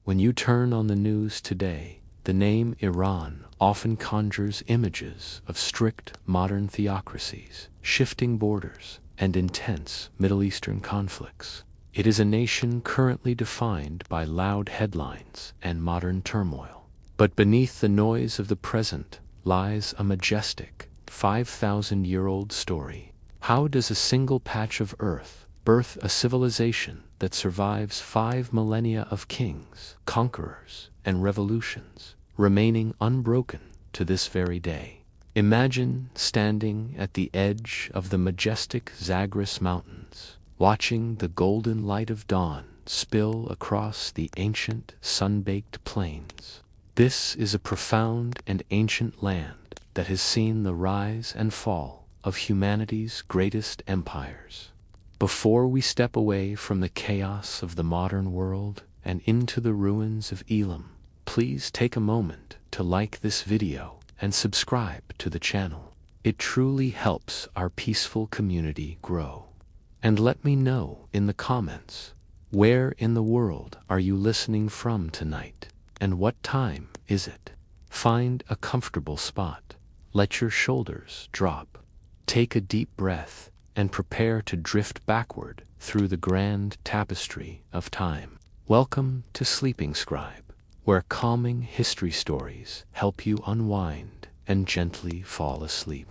When you turn on the news today, the name Iran often conjures images of strict modern theocracies, shifting borders, and intense Middle Eastern conflicts. It is a nation currently defined by loud headlines and modern turmoil. But beneath the noise of the present lies a majestic, 5,000-year-old story. How does a single patch of earth birth a civilization that survives 5 millennia of kings, conquerors, and revolutions, remaining unbroken to this very day? Imagine standing at the edge of the majestic Zagros Mountains, watching the golden light of dawn spill across the ancient sun-baked plains. This is a profound and ancient land that has seen the rise and fall of humanity's greatest empires. Before we step away from the chaos of the modern world and into the ruins of Elam, please take a moment to like this video and subscribe to the channel. It truly helps our peaceful community grow. And let me know in the comments, where in the world are you listening from tonight, and what time is it? Find a comfortable spot, let your shoulders drop, take a deep breath, and prepare to drift backward through the grand tapestry of time. Welcome to Sleeping Scribe, where calming history stories help you unwind and gently fall asleep.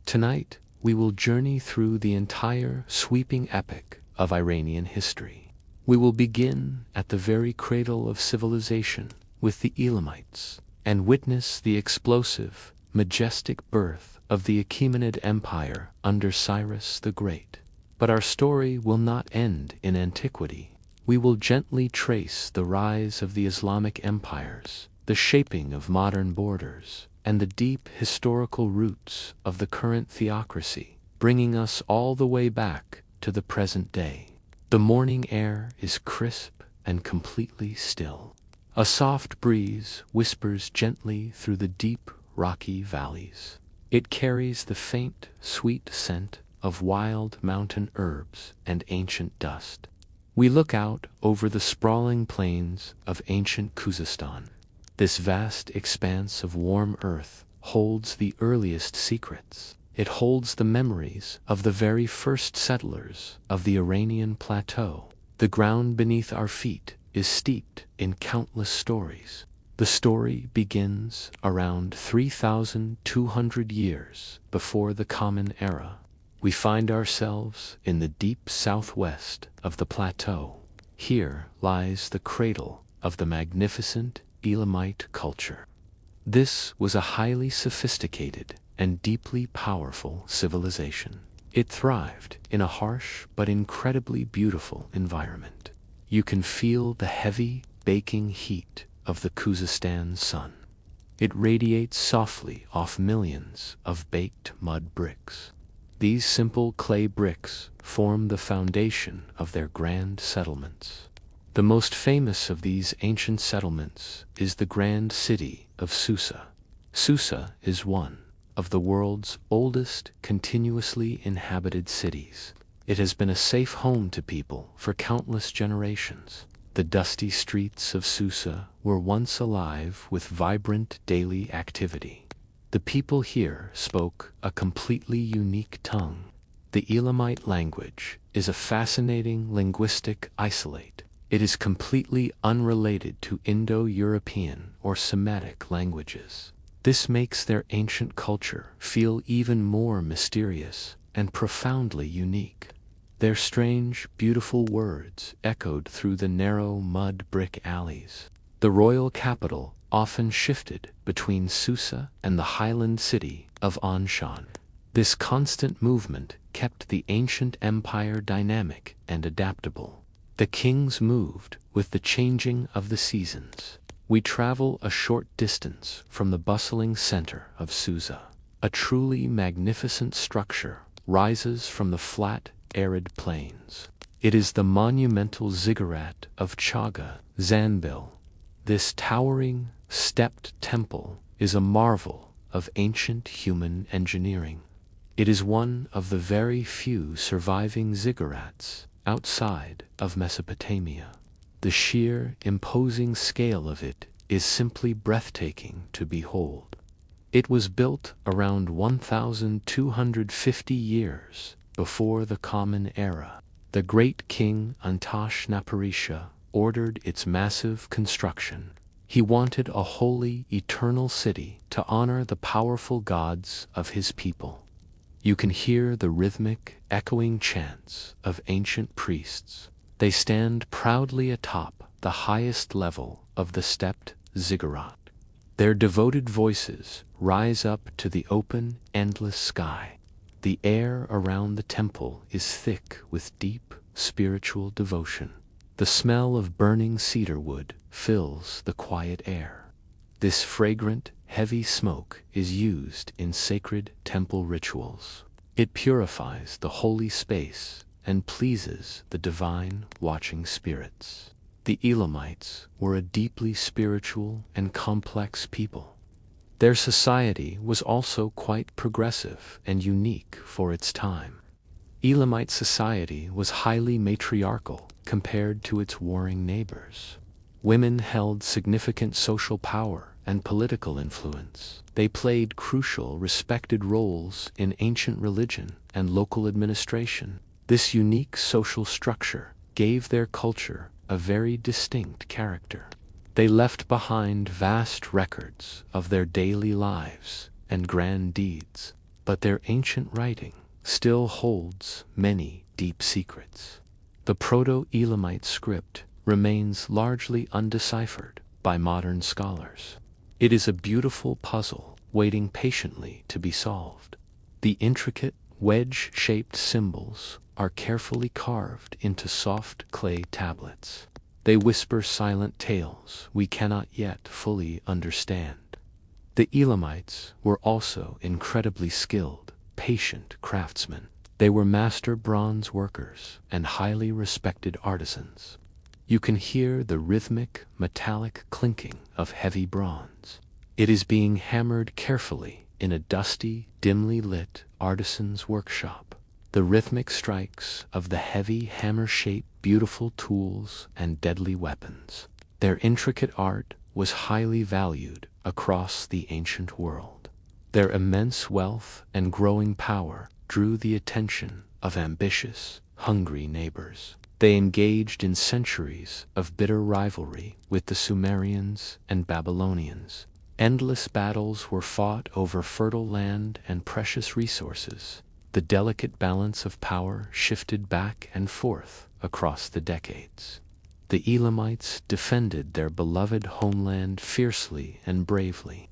Tonight, we will journey through the entire sweeping epic of Iranian history. We will begin at the very cradle of civilization with the Elamites and witness the explosive, majestic birth of the Achaemenid Empire under Cyrus the Great. But our story will not end in antiquity. We will gently trace the rise of the Islamic empires, the shaping of modern borders, and the deep historical roots of the current theocracy, bringing us all the way back to the present day. The morning air is crisp and completely still. A soft breeze whispers gently through the deep, rocky valleys. It carries the faint, sweet scent of wild mountain herbs and ancient dust. We look out over the sprawling plains of ancient Khuzestan. This vast expanse of warm earth holds the earliest secrets. It holds the memories of the very first settlers of the Iranian plateau. The ground beneath our feet is steeped in countless stories. The story begins around 3,200 years before the Common Era. We find ourselves in the deep southwest of the plateau. Here lies the cradle of the magnificent Elamite culture. This was a highly sophisticated and deeply powerful civilization. It thrived in a harsh but incredibly beautiful environment. You can feel the heavy, baking heat of the Khuzestan sun. It radiates softly off millions of baked mud bricks. These simple clay bricks form the foundation of their grand settlements. The most famous of these ancient settlements is the grand city of Susa. Susa is one of the world's oldest continuously inhabited cities. It has been a safe home to people for countless generations. The dusty streets of Susa were once alive with vibrant daily activity. The people here spoke a completely unique tongue. The Elamite language is a fascinating linguistic isolate. It is completely unrelated to Indo-European or Semitic languages. This makes their ancient culture feel even more mysterious and profoundly unique. Their strange, beautiful words echoed through the narrow mud brick alleys. The royal capital often shifted between Susa and the highland city of Anshan. This constant movement kept the ancient empire dynamic and adaptable. The kings moved with the changing of the seasons. We travel a short distance from the bustling center of Susa. A truly magnificent structure rises from the flat, arid plains. It is the monumental ziggurat of Chaga, Zanbil. This towering, stepped temple is a marvel of ancient human engineering. It is one of the very few surviving ziggurats outside of Mesopotamia. The sheer, imposing scale of it is simply breathtaking to behold. It was built around 1,250 years before the Common Era. The great king Antashnaparisha ordered its massive construction. He wanted a holy, eternal city to honor the powerful gods of his people. You can hear the rhythmic, echoing chants of ancient priests. They stand proudly atop the highest level of the stepped ziggurat. Their devoted voices rise up to the open, endless sky. The air around the temple is thick with deep, spiritual devotion. The smell of burning cedar wood fills the quiet air. This fragrant, heavy smoke is used in sacred temple rituals. It purifies the holy space and pleases the divine watching spirits. The Elamites were a deeply spiritual and complex people. Their society was also quite progressive and unique for its time. Elamite society was highly matriarchal compared to its warring neighbors. Women held significant social power and political influence. They played crucial, respected roles in ancient religion and local administration. This unique social structure gave their culture a very distinct character. They left behind vast records of their daily lives and grand deeds, but their ancient writing still holds many deep secrets. The Proto-Elamite script remains largely undeciphered by modern scholars. It is a beautiful puzzle waiting patiently to be solved. The intricate, wedge-shaped symbols are carefully carved into soft clay tablets. They whisper silent tales we cannot yet fully understand. The Elamites were also incredibly skilled, patient craftsmen. They were master bronze workers and highly respected artisans. You can hear the rhythmic, metallic clinking of heavy bronze. It is being hammered carefully in a dusty, dimly lit artisan's workshop. The rhythmic strikes of the heavy hammer-shaped beautiful tools and deadly weapons. Their intricate art was highly valued across the ancient world. Their immense wealth and growing power drew the attention of ambitious, hungry neighbors. They engaged in centuries of bitter rivalry with the Sumerians and Babylonians. Endless battles were fought over fertile land and precious resources. The delicate balance of power shifted back and forth across the decades. The Elamites defended their beloved homeland fiercely and bravely.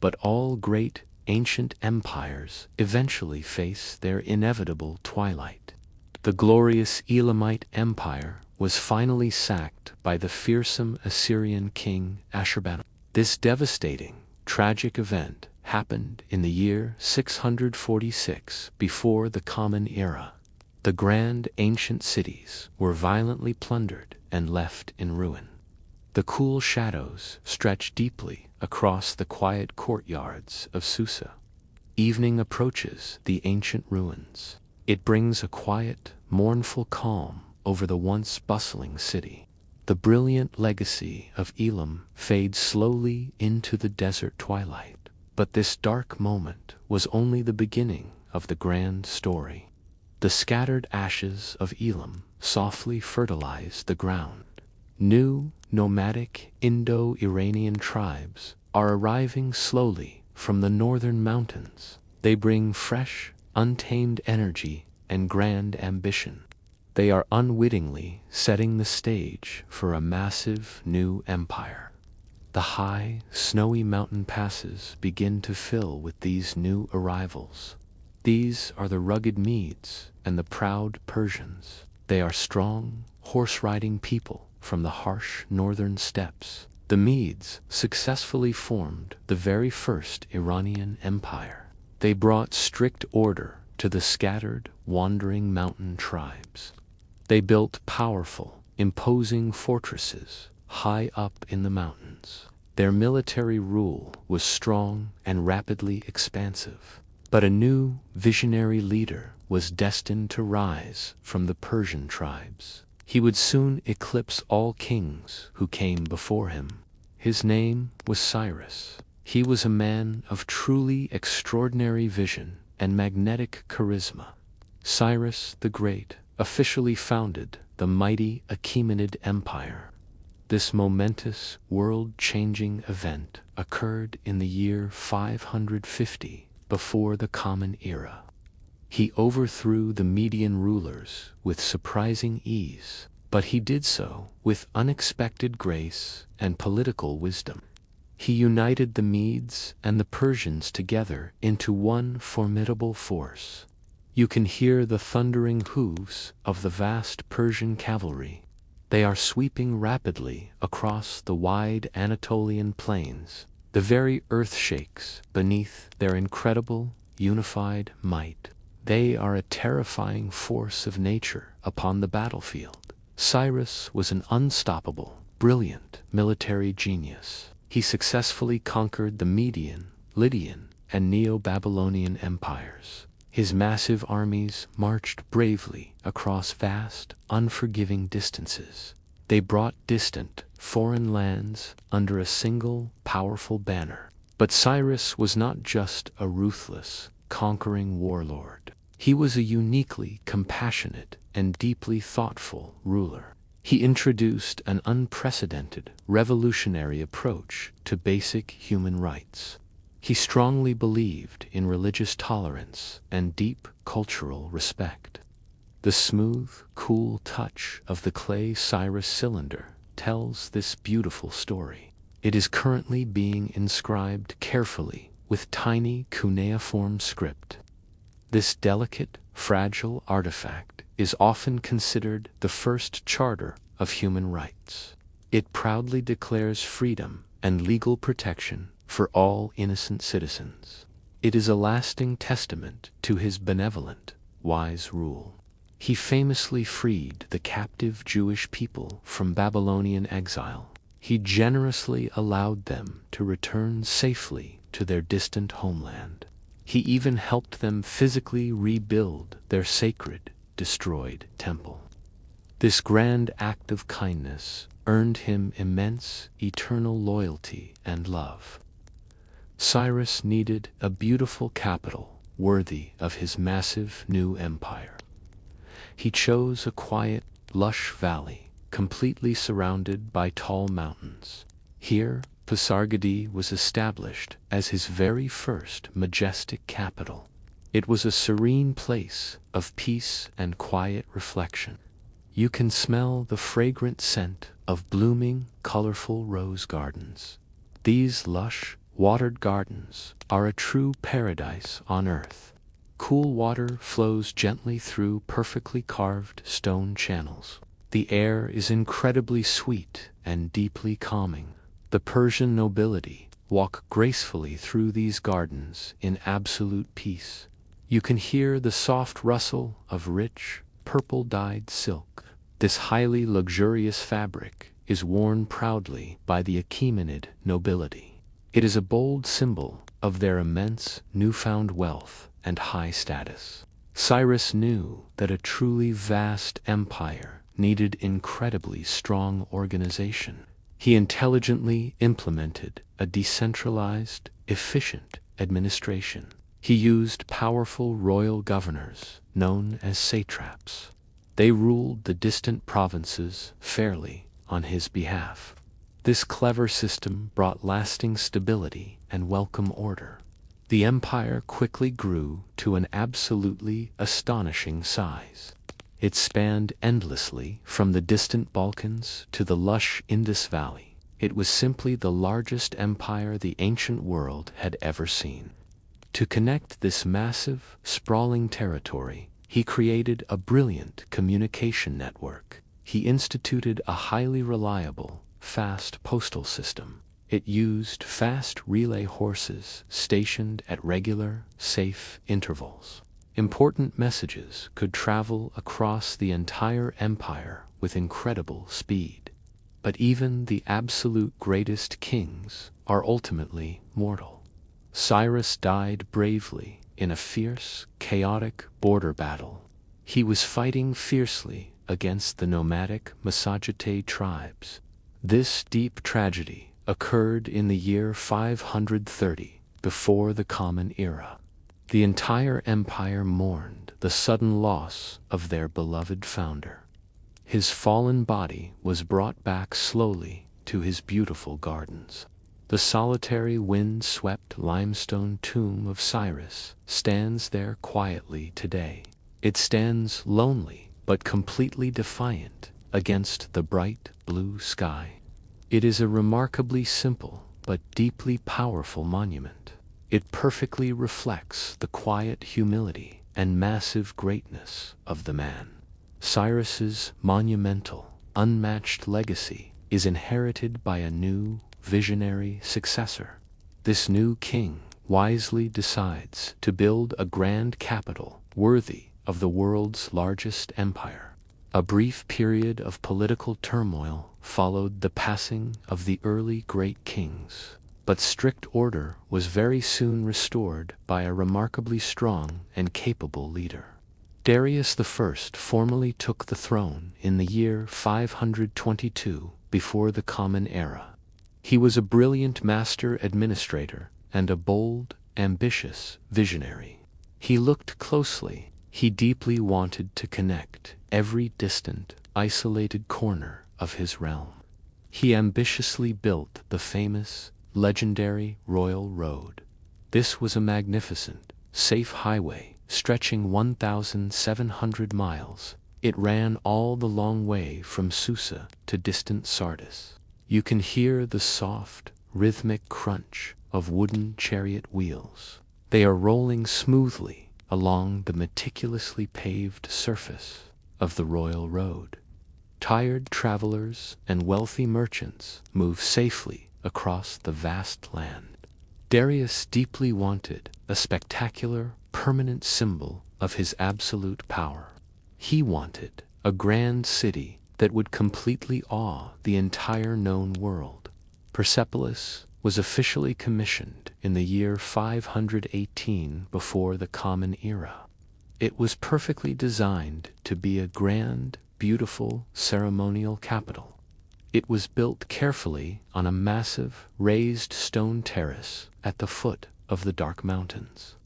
But all great, ancient empires eventually face their inevitable twilight. The glorious Elamite Empire was finally sacked by the fearsome Assyrian king Ashurbanipal. This devastating, tragic event happened in the year 646 before the Common Era. The grand ancient cities were violently plundered and left in ruin. The cool shadows stretch deeply across the quiet courtyards of Susa. Evening approaches the ancient ruins. It brings a quiet, mournful calm over the once bustling city. The brilliant legacy of Elam fades slowly into the desert twilight. But this dark moment was only the beginning of the grand story. The scattered ashes of Elam softly fertilized the ground. New, nomadic Indo-Iranian tribes are arriving slowly from the northern mountains. They bring fresh, untamed energy and grand ambition. They are unwittingly setting the stage for a massive new empire. The high, snowy mountain passes begin to fill with these new arrivals. These are the rugged Medes and the proud Persians. They are strong, horse-riding people from the harsh northern steppes. The Medes successfully formed the very first Iranian empire. They brought strict order to the scattered, wandering mountain tribes. They built powerful, imposing fortresses high up in the mountains. Their military rule was strong and rapidly expansive. But a new, visionary leader was destined to rise from the Persian tribes. He would soon eclipse all kings who came before him. His name was Cyrus. He was a man of truly extraordinary vision and magnetic charisma. Cyrus the Great officially founded the mighty Achaemenid Empire. This momentous, world-changing event occurred in the year 550 before the Common Era. He overthrew the Median rulers with surprising ease, but he did so with unexpected grace and political wisdom. He united the Medes and the Persians together into one formidable force. You can hear the thundering hooves of the vast Persian cavalry. They are sweeping rapidly across the wide Anatolian plains. The very earth shakes beneath their incredible, unified might. They are a terrifying force of nature upon the battlefield. Cyrus was an unstoppable, brilliant military genius. He successfully conquered the Median, Lydian, and Neo-Babylonian empires. His massive armies marched bravely across vast, unforgiving distances. They brought distant, foreign lands under a single, powerful banner. But Cyrus was not just a ruthless, conquering warlord. He was a uniquely compassionate and deeply thoughtful ruler. He introduced an unprecedented, revolutionary approach to basic human rights. He strongly believed in religious tolerance and deep cultural respect. The smooth, cool touch of the clay Cyrus cylinder tells this beautiful story. It is currently being inscribed carefully with tiny cuneiform script. This delicate, fragile artifact is often considered the first charter of human rights. It proudly declares freedom and legal protection for all innocent citizens. It is a lasting testament to his benevolent, wise rule. He famously freed the captive Jewish people from Babylonian exile. He generously allowed them to return safely to their distant homeland. He even helped them physically rebuild their sacred, destroyed temple. This grand act of kindness earned him immense, eternal loyalty and love. Cyrus needed a beautiful capital worthy of his massive new empire. He chose a quiet, lush valley, completely surrounded by tall mountains. Here, Pasargadae was established as his very first majestic capital. It was a serene place of peace and quiet reflection. You can smell the fragrant scent of blooming, colorful rose gardens. These lush, watered gardens are a true paradise on earth. Cool water flows gently through perfectly carved stone channels. The air is incredibly sweet and deeply calming. The Persian nobility walk gracefully through these gardens in absolute peace. You can hear the soft rustle of rich, purple-dyed silk. This highly luxurious fabric is worn proudly by the Achaemenid nobility. It is a bold symbol of their immense, newfound wealth and high status. Cyrus knew that a truly vast empire needed incredibly strong organization. He intelligently implemented a decentralized, efficient administration. He used powerful royal governors, known as satraps. They ruled the distant provinces fairly on his behalf. This clever system brought lasting stability and welcome order. The empire quickly grew to an absolutely astonishing size. It spanned endlessly from the distant Balkans to the lush Indus Valley. It was simply the largest empire the ancient world had ever seen. To connect this massive, sprawling territory, he created a brilliant communication network. He instituted a highly reliable, fast postal system. It used fast relay horses stationed at regular, safe intervals. Important messages could travel across the entire empire with incredible speed. But even the absolute greatest kings are ultimately mortal. Cyrus died bravely in a fierce, chaotic border battle. He was fighting fiercely against the nomadic Massagete tribes. This deep tragedy occurred in the year 530 before the Common Era. The entire empire mourned the sudden loss of their beloved founder. His fallen body was brought back slowly to his beautiful gardens. The solitary wind-swept limestone tomb of Cyrus stands there quietly today. It stands lonely but completely defiant against the bright blue sky. It is a remarkably simple but deeply powerful monument. It perfectly reflects the quiet humility and massive greatness of the man. Cyrus's monumental, unmatched legacy is inherited by a new, visionary successor. This new king wisely decides to build a grand capital worthy of the world's largest empire. A brief period of political turmoil followed the passing of the early great kings, but strict order was very soon restored by a remarkably strong and capable leader. Darius I formally took the throne in the year 522 before the Common Era. He was a brilliant master administrator and a bold, ambitious visionary. He looked closely. He deeply wanted to connect every distant, isolated corner of his realm. He ambitiously built the famous, legendary Royal Road. This was a magnificent, safe highway stretching 1,700 miles. It ran all the long way from Susa to distant Sardis. You can hear the soft, rhythmic crunch of wooden chariot wheels. They are rolling smoothly along the meticulously paved surface of the Royal Road. Tired travelers and wealthy merchants move safely across the vast land. Darius deeply wanted a spectacular, permanent symbol of his absolute power. He wanted a grand city that would completely awe the entire known world. Persepolis was officially commissioned in the year 518 before the Common Era. It was perfectly designed to be a grand, beautiful ceremonial capital. It was built carefully on a massive, raised stone terrace at the foot of the Dark Mountains.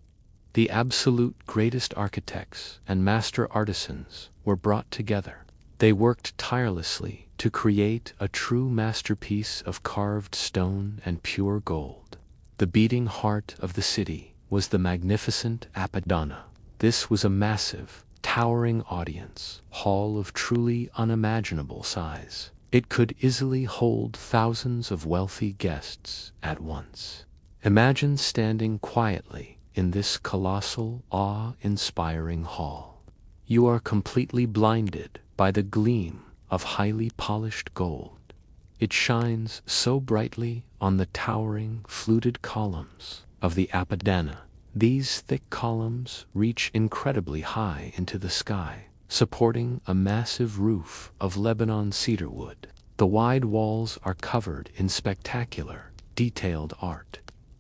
The absolute greatest architects and master artisans were brought together. They worked tirelessly to create a true masterpiece of carved stone and pure gold. The beating heart of the city was the magnificent Apadana. This was a massive, towering audience hall of truly unimaginable size. It could easily hold thousands of wealthy guests at once. Imagine standing quietly in this colossal, awe-inspiring hall. You are completely blinded by the gleam of highly polished gold. It shines so brightly on the towering, fluted columns of the Apadana. These thick columns reach incredibly high into the sky, supporting a massive roof of Lebanon cedarwood. The wide walls are covered in spectacular, detailed art.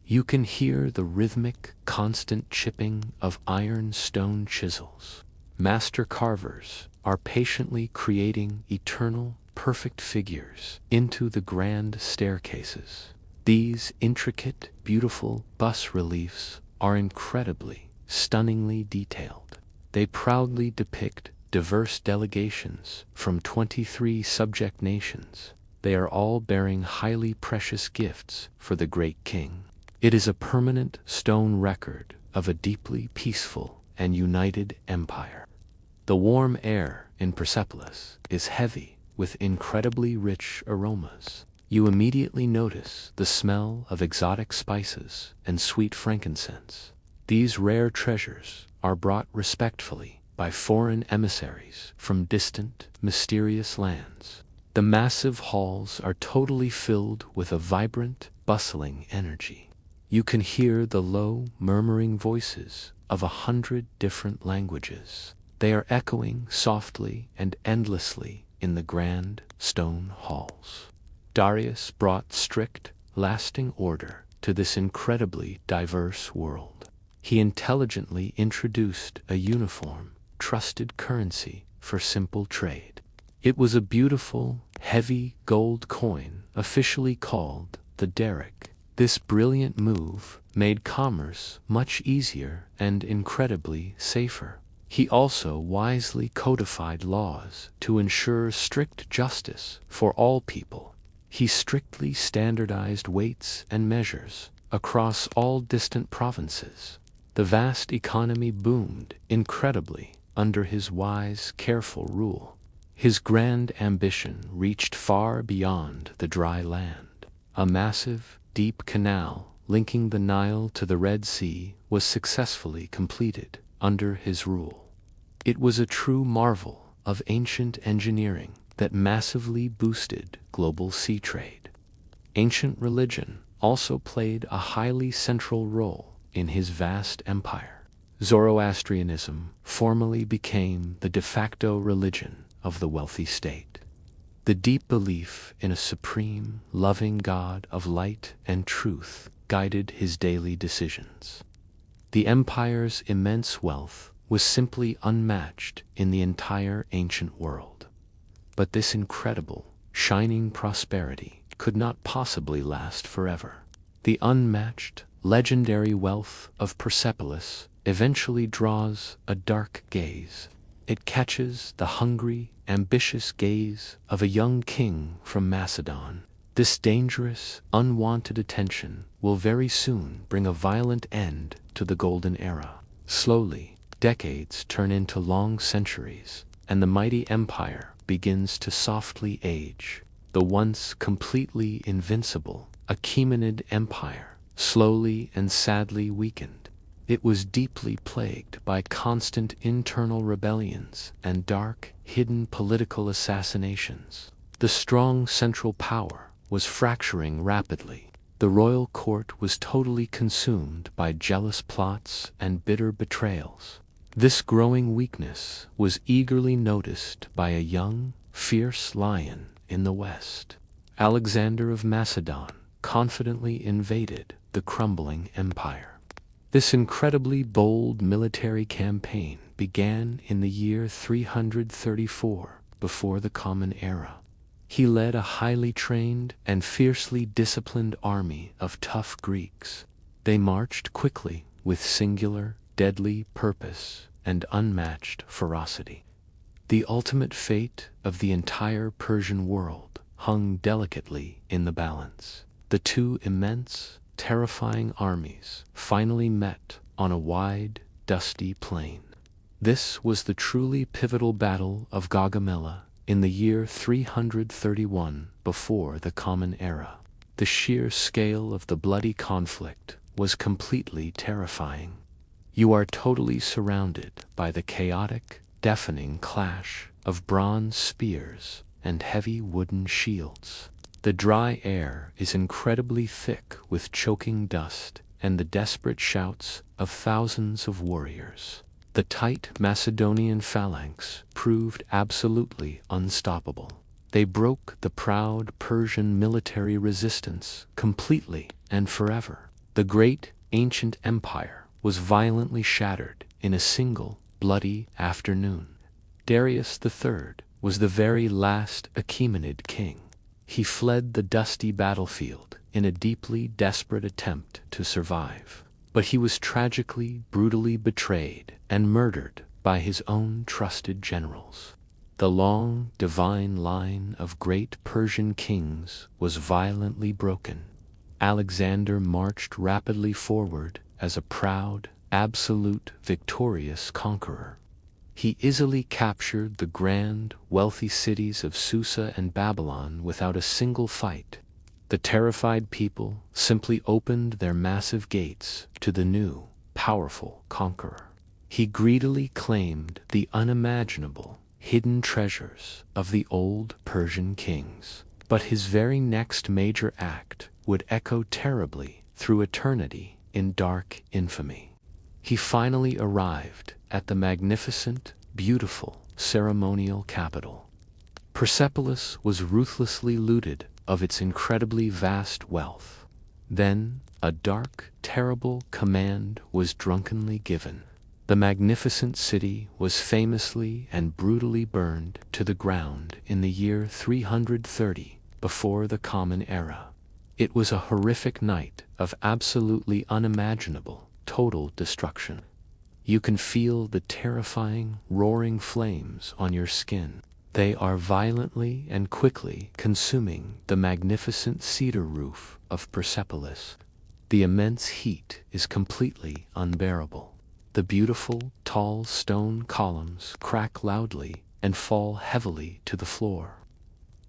You can hear the rhythmic, constant chipping of iron-stone chisels. Master carvers are patiently creating eternal, perfect figures into the grand staircases. These intricate, beautiful bas-reliefs are incredibly, stunningly detailed. They proudly depict diverse delegations from 23 subject nations. They are all bearing highly precious gifts for the great king. It is a permanent stone record of a deeply peaceful and united empire. The warm air in Persepolis is heavy with incredibly rich aromas. You immediately notice the smell of exotic spices and sweet frankincense. These rare treasures are brought respectfully by foreign emissaries from distant, mysterious lands. The massive halls are totally filled with a vibrant, bustling energy. You can hear the low, murmuring voices of 100 different languages. They are echoing softly and endlessly in the grand stone halls. Darius brought strict, lasting order to this incredibly diverse world. He intelligently introduced a uniform, trusted currency for simple trade. It was a beautiful, heavy gold coin, officially called the derrick. This brilliant move made commerce much easier and incredibly safer. He also wisely codified laws to ensure strict justice for all people. He strictly standardized weights and measures across all distant provinces. The vast economy boomed incredibly under his wise, careful rule. His grand ambition reached far beyond the dry land. A massive, deep canal linking the Nile to the Red Sea was successfully completed under his rule. It was a true marvel of ancient engineering that massively boosted global sea trade. Ancient religion also played a highly central role in his vast empire. Zoroastrianism formally became the de facto religion of the wealthy state. The deep belief in a supreme, loving God of light and truth guided his daily decisions. The empire's immense wealth was simply unmatched in the entire ancient world. But this incredible, shining prosperity could not possibly last forever. The unmatched, legendary wealth of Persepolis eventually draws a dark gaze. It catches the hungry, ambitious gaze of a young king from Macedon. This dangerous, unwanted attention will very soon bring a violent end to the Golden Era. Slowly, decades turn into long centuries, and the mighty empire begins to softly age. The once completely invincible Achaemenid Empire slowly and sadly weakened. It was deeply plagued by constant internal rebellions and dark, hidden political assassinations. The strong central power was fracturing rapidly. The royal court was totally consumed by jealous plots and bitter betrayals. This growing weakness was eagerly noticed by a young, fierce lion in the west. Alexander of Macedon confidently invaded the crumbling empire. This incredibly bold military campaign began in the year 334 before the Common Era. He led a highly trained and fiercely disciplined army of tough Greeks. They marched quickly with singular, deadly purpose and unmatched ferocity. The ultimate fate of the entire Persian world hung delicately in the balance. The two immense, terrifying armies finally met on a wide, dusty plain. This was the truly pivotal battle of Gaugamela in the year 331 before the Common Era. The sheer scale of the bloody conflict was completely terrifying. You are totally surrounded by the chaotic, deafening clash of bronze spears and heavy wooden shields. The dry air is incredibly thick with choking dust and the desperate shouts of thousands of warriors. The tight Macedonian phalanx proved absolutely unstoppable. They broke the proud Persian military resistance completely and forever. The great ancient empire was violently shattered in a single bloody afternoon. Darius III was the very last Achaemenid king. He fled the dusty battlefield in a deeply desperate attempt to survive. But he was tragically, brutally betrayed and murdered by his own trusted generals. The long, divine line of great Persian kings was violently broken. Alexander marched rapidly forward as a proud, absolute, victorious conqueror. He easily captured the grand, wealthy cities of Susa and Babylon without a single fight. The terrified people simply opened their massive gates to the new, powerful conqueror. He greedily claimed the unimaginable, hidden treasures of the old Persian kings. But his very next major act would echo terribly through eternity in dark infamy. He finally arrived at the magnificent, beautiful, ceremonial capital. Persepolis was ruthlessly looted of its incredibly vast wealth. Then, a dark, terrible command was drunkenly given. The magnificent city was famously and brutally burned to the ground in the year 330 before the Common Era. It was a horrific night of absolutely unimaginable, total destruction. You can feel the terrifying, roaring flames on your skin. They are violently and quickly consuming the magnificent cedar roof of Persepolis. The immense heat is completely unbearable. The beautiful, tall stone columns crack loudly and fall heavily to the floor.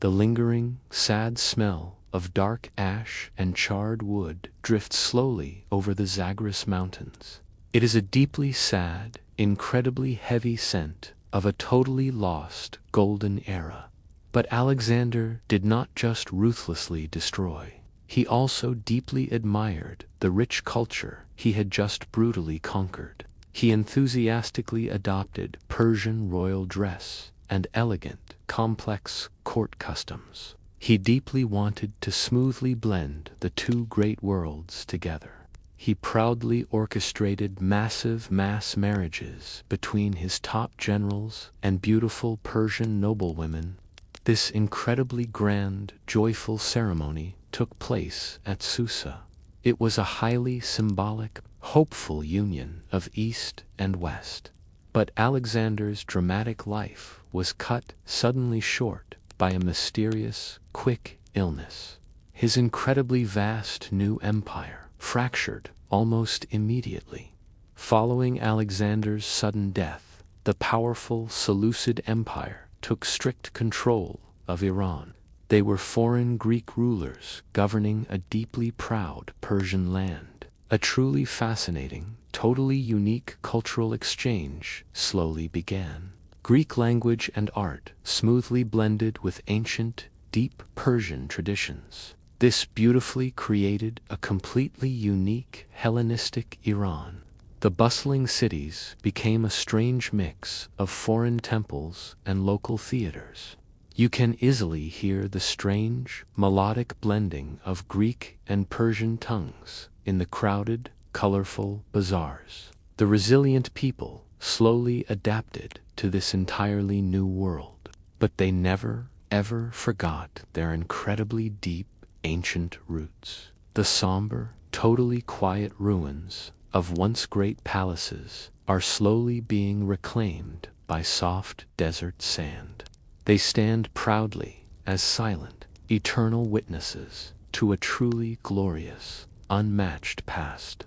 The lingering, sad smell of dark ash and charred wood drifts slowly over the Zagros Mountains. It is a deeply sad, incredibly heavy scent of a totally lost golden era. But Alexander did not just ruthlessly destroy. He also deeply admired the rich culture he had just brutally conquered. He enthusiastically adopted Persian royal dress and elegant, complex court customs. He deeply wanted to smoothly blend the two great worlds together. He proudly orchestrated massive mass marriages between his top generals and beautiful Persian noblewomen. This incredibly grand, joyful ceremony took place at Susa. It was a highly symbolic, hopeful union of East and West. But Alexander's dramatic life was cut suddenly short by a mysterious, quick illness. His incredibly vast new empire fractured almost immediately. Following Alexander's sudden death, the powerful Seleucid Empire took strict control of Iran. They were foreign Greek rulers governing a deeply proud Persian land. A truly fascinating, totally unique cultural exchange slowly began. Greek language and art smoothly blended with ancient, deep Persian traditions. This beautifully created a completely unique Hellenistic Iran. The bustling cities became a strange mix of foreign temples and local theaters. You can easily hear the strange, melodic blending of Greek and Persian tongues in the crowded, colorful bazaars. The resilient people slowly adapted to this entirely new world, but they never, ever forgot their incredibly deep, ancient roots. The somber, totally quiet ruins of once great palaces are slowly being reclaimed by soft desert sand. They stand proudly as silent, eternal witnesses to a truly glorious, unmatched past.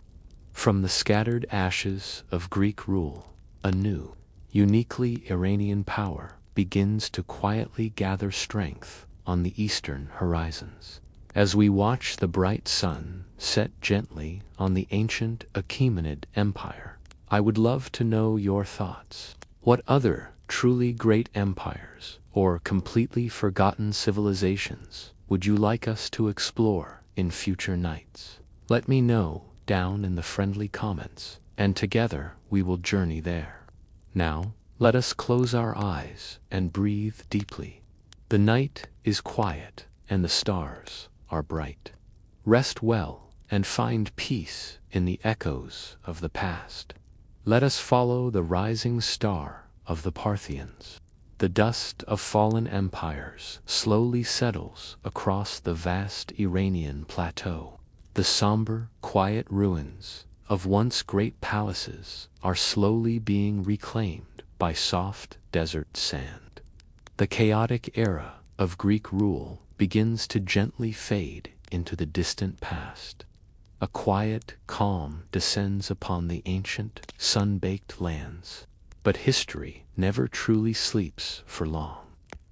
From the scattered ashes of Greek rule, a new, uniquely Iranian power begins to quietly gather strength on the eastern horizons. As we watch the bright sun set gently on the ancient Achaemenid Empire, I would love to know your thoughts. What other truly great empires or completely forgotten civilizations would you like us to explore in future nights? Let me know down in the friendly comments, and together we will journey there. Now, let us close our eyes and breathe deeply. The night is quiet and the stars are bright. Rest well and find peace in the echoes of the past. Let us follow the rising star of the Parthians. The dust of fallen empires slowly settles across the vast Iranian plateau. The somber, quiet ruins of once great palaces are slowly being reclaimed by soft desert sand. The chaotic era of Greek rule begins to gently fade into the distant past. A quiet calm descends upon the ancient, sun-baked lands. But history never truly sleeps for long.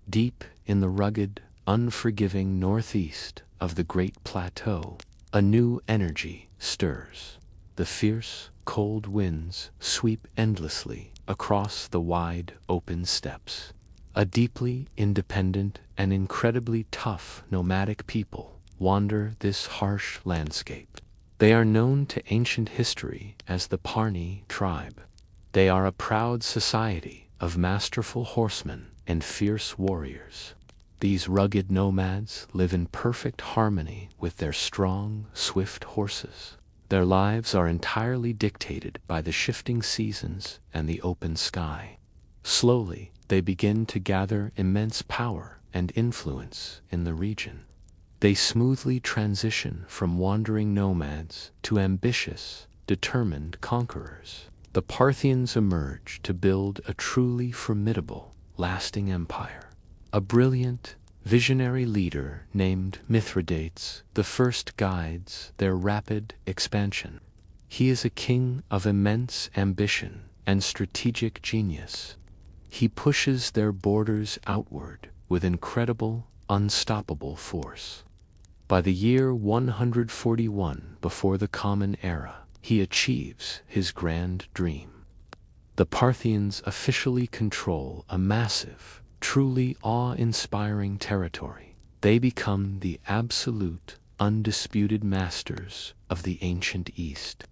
Deep in the rugged, unforgiving northeast of the Great Plateau, a new energy stirs. The fierce, cold winds sweep endlessly across the wide, open steppes. A deeply independent and incredibly tough nomadic people wander this harsh landscape. They are known to ancient history as the Parni tribe. They are a proud society of masterful horsemen and fierce warriors. These rugged nomads live in perfect harmony with their strong, swift horses. Their lives are entirely dictated by the shifting seasons and the open sky. Slowly, they begin to gather immense power and influence in the region. They smoothly transition from wandering nomads to ambitious, determined conquerors. The Parthians emerge to build a truly formidable, lasting empire. A brilliant, visionary leader named Mithridates the First guides their rapid expansion. He is a king of immense ambition and strategic genius. He pushes their borders outward with incredible, unstoppable force. By the year 141 before the Common Era, he achieves his grand dream. The Parthians officially control a massive, truly awe-inspiring territory. They become the absolute, undisputed masters of the ancient East.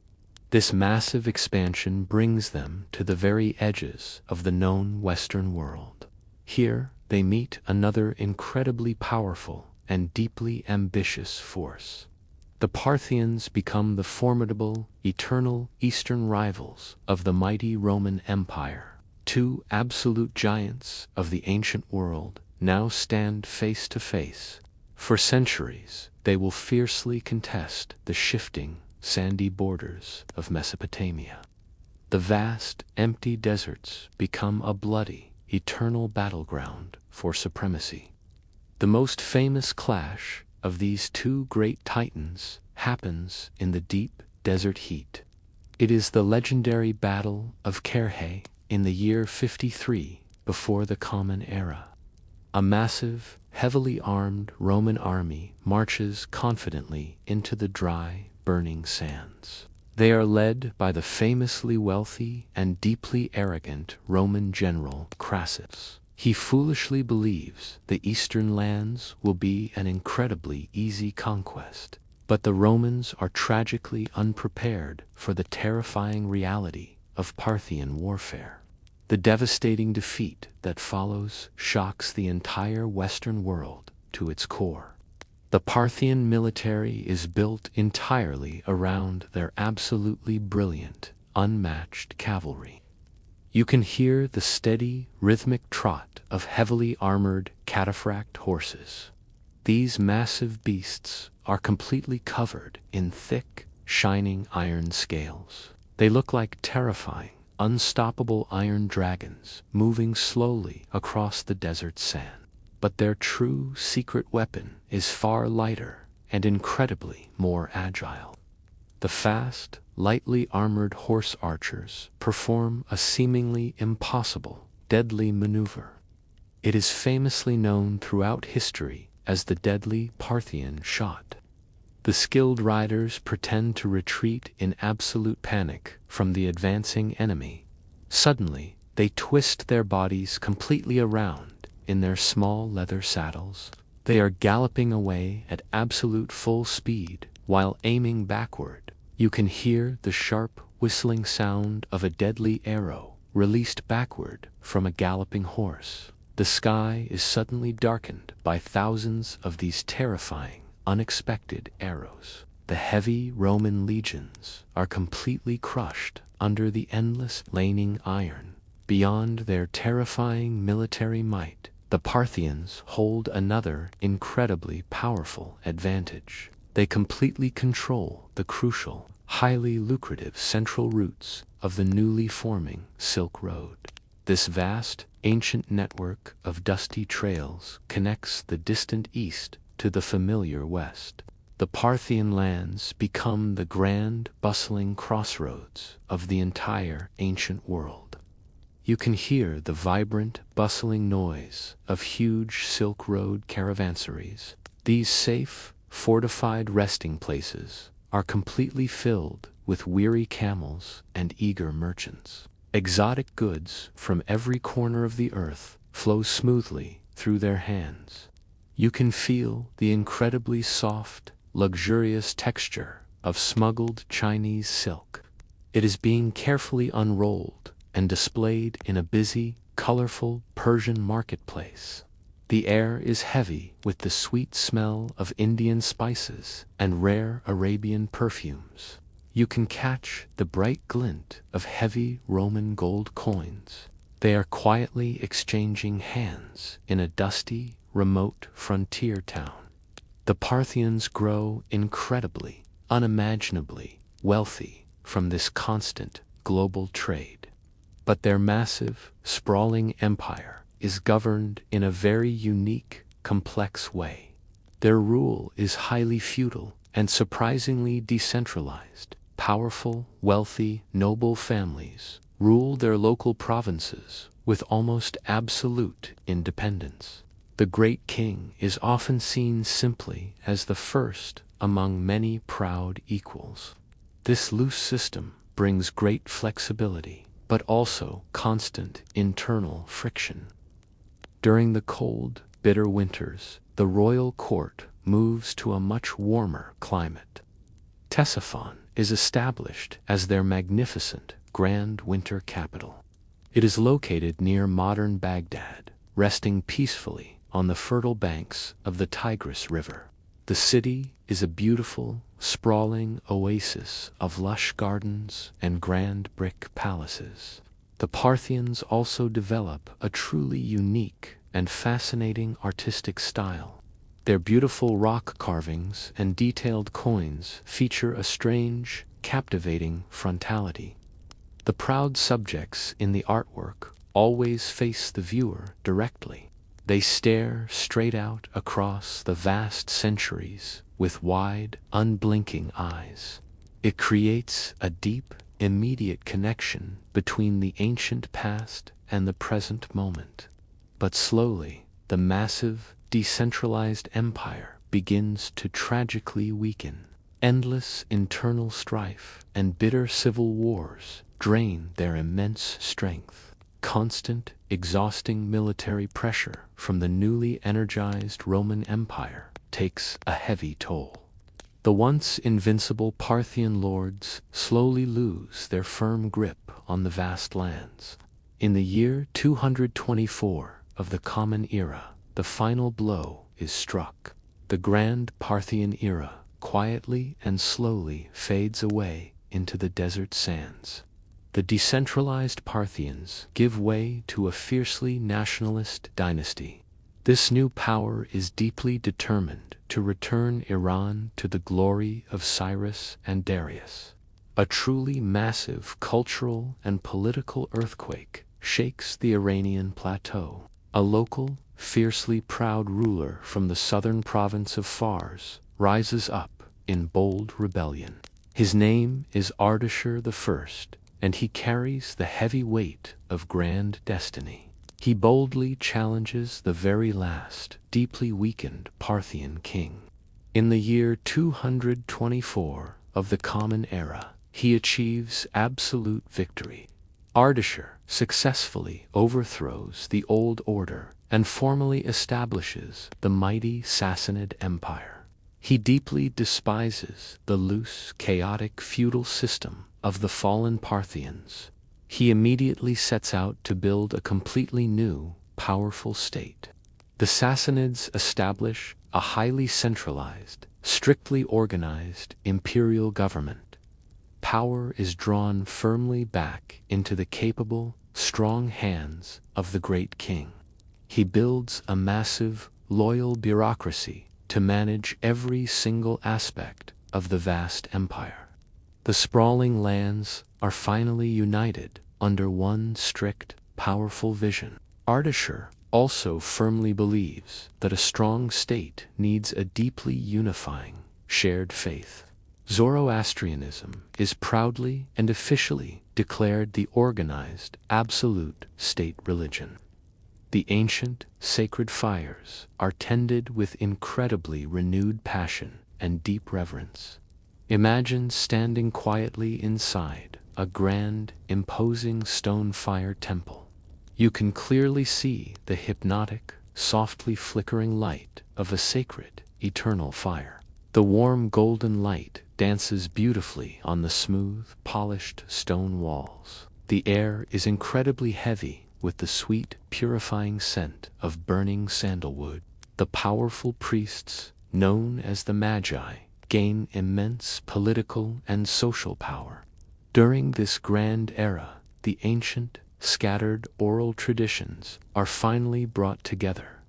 This massive expansion brings them to the very edges of the known Western world. Here, they meet another incredibly powerful and deeply ambitious force. The Parthians become the formidable, eternal Eastern rivals of the mighty Roman Empire. Two absolute giants of the ancient world now stand face to face. For centuries, they will fiercely contest the shifting, sandy borders of Mesopotamia. The vast, empty deserts become a bloody, eternal battleground for supremacy. The most famous clash of these two great titans happens in the deep desert heat. It is the legendary Battle of Carrhae in the year 53 before the Common Era. A massive, heavily armed Roman army marches confidently into the dry, burning sands. They are led by the famously wealthy and deeply arrogant Roman general Crassus. He foolishly believes the eastern lands will be an incredibly easy conquest, but the Romans are tragically unprepared for the terrifying reality of Parthian warfare. The devastating defeat that follows shocks the entire Western world to its core. The Parthian military is built entirely around their absolutely brilliant, unmatched cavalry. You can hear the steady, rhythmic trot of heavily armored cataphract horses. These massive beasts are completely covered in thick, shining iron scales. They look like terrifying, unstoppable iron dragons moving slowly across the desert sand. But their true secret weapon is far lighter and incredibly more agile. The fast, lightly armored horse archers perform a seemingly impossible, deadly maneuver. It is famously known throughout history as the deadly Parthian shot. The skilled riders pretend to retreat in absolute panic from the advancing enemy. Suddenly, they twist their bodies completely around in their small leather saddles. They are galloping away at absolute full speed while aiming backward. You can hear the sharp, whistling sound of a deadly arrow released backward from a galloping horse. The sky is suddenly darkened by thousands of these terrifying, unexpected arrows. The heavy Roman legions are completely crushed under the endless laning iron. Beyond their terrifying military might, the Parthians hold another incredibly powerful advantage. They completely control the crucial, highly lucrative central routes of the newly forming Silk Road. This vast, ancient network of dusty trails connects the distant east to the familiar west. The Parthian lands become the grand, bustling crossroads of the entire ancient world. You can hear the vibrant, bustling noise of huge Silk Road caravansaries. These safe, fortified resting places are completely filled with weary camels and eager merchants. Exotic goods from every corner of the earth flow smoothly through their hands. You can feel the incredibly soft, luxurious texture of smuggled Chinese silk. It is being carefully unrolled and displayed in a busy, colorful Persian marketplace. The air is heavy with the sweet smell of Indian spices and rare Arabian perfumes. you can catch the bright glint of heavy Roman gold coins. They are quietly exchanging hands in a dusty, remote frontier town. The Parthians grow incredibly, unimaginably wealthy from this constant global trade. But their massive, sprawling empire is governed in a very unique, complex way. Their rule is highly feudal and surprisingly decentralized. Powerful, wealthy, noble families rule their local provinces with almost absolute independence. The great king is often seen simply as the first among many proud equals. This loose system brings great flexibility, but also constant internal friction. During the cold, bitter winters, the royal court moves to a much warmer climate. Ctesiphon is established as their magnificent grand winter capital. It is located near modern Baghdad, resting peacefully on the fertile banks of the Tigris River. The city is a beautiful, sprawling oasis of lush gardens and grand brick palaces. The Parthians also develop a truly unique and fascinating artistic style. Their beautiful rock carvings and detailed coins feature a strange, captivating frontality. The proud subjects in the artwork always face the viewer directly. They stare straight out across the vast centuries with wide, unblinking eyes. It creates a deep, immediate connection between the ancient past and the present moment. But slowly, the massive, decentralized empire begins to tragically weaken. Endless internal strife and bitter civil wars drain their immense strength. Constant, exhausting military pressure from the newly energized Roman Empire takes a heavy toll. The once invincible Parthian lords slowly lose their firm grip on the vast lands. In the year 224 of the Common Era, the final blow is struck. The Grand Parthian era quietly and slowly fades away into the desert sands. The decentralized Parthians give way to a fiercely nationalist dynasty. This new power is deeply determined to return Iran to the glory of Cyrus and Darius. A truly massive cultural and political earthquake shakes the Iranian plateau. A local, fiercely proud ruler from the southern province of Fars rises up in bold rebellion. His name is Ardashir I, and he carries the heavy weight of grand destiny. He boldly challenges the very last, deeply weakened Parthian king. In the year 224 of the Common Era, he achieves absolute victory. Ardashir successfully overthrows the old order and formally establishes the mighty Sassanid Empire. He deeply despises the loose, chaotic feudal system of the fallen Parthians. He immediately sets out to build a completely new, powerful state. The Sassanids establish a highly centralized, strictly organized imperial government. Power is drawn firmly back into the capable, strong hands of the great king. He builds a massive, loyal bureaucracy to manage every single aspect of the vast empire. The sprawling lands are finally united under one strict, powerful vision. Ardashir also firmly believes that a strong state needs a deeply unifying, shared faith. Zoroastrianism is proudly and officially declared the organized, absolute state religion. The ancient, sacred fires are tended with incredibly renewed passion and deep reverence. Imagine standing quietly inside a grand, imposing stone fire temple. You can clearly see the hypnotic, softly flickering light of a sacred, eternal fire. The warm golden light dances beautifully on the smooth, polished stone walls. The air is incredibly heavy with the sweet, purifying scent of burning sandalwood. The powerful priests, known as the Magi, gain immense political and social power. During this grand era, the ancient, scattered oral traditions are finally brought together.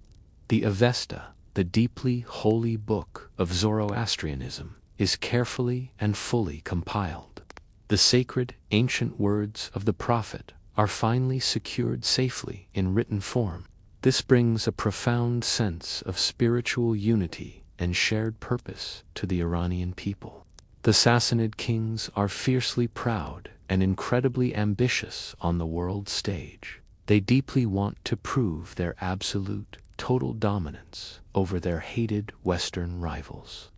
The Avesta, the deeply holy book of Zoroastrianism, is carefully and fully compiled. The sacred, ancient words of the prophet are finally secured safely in written form. This brings a profound sense of spiritual unity and shared purpose to the Iranian people. The Sassanid kings are fiercely proud and incredibly ambitious on the world stage. They deeply want to prove their absolute, total dominance over their hated Western rivals.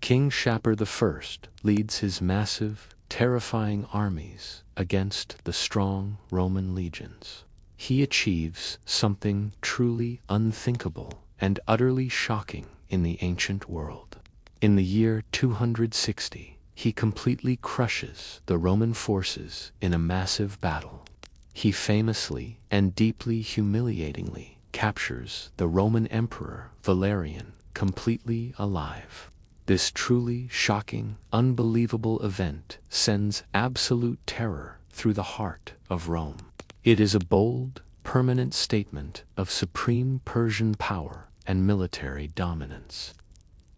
King Shapur I leads his massive, terrifying armies against the strong Roman legions. He achieves something truly unthinkable and utterly shocking in the ancient world. In the year 260, he completely crushes the Roman forces in a massive battle. He famously and deeply humiliatingly captures the Roman Emperor Valerian completely alive. This truly shocking, unbelievable event sends absolute terror through the heart of Rome. It is a bold, permanent statement of supreme Persian power and military dominance.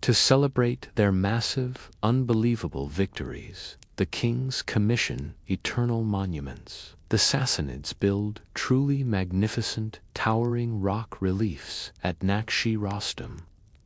To celebrate their massive, unbelievable victories, the kings commission eternal monuments. The Sassanids build truly magnificent, towering rock reliefs at Nakshi-Rostam.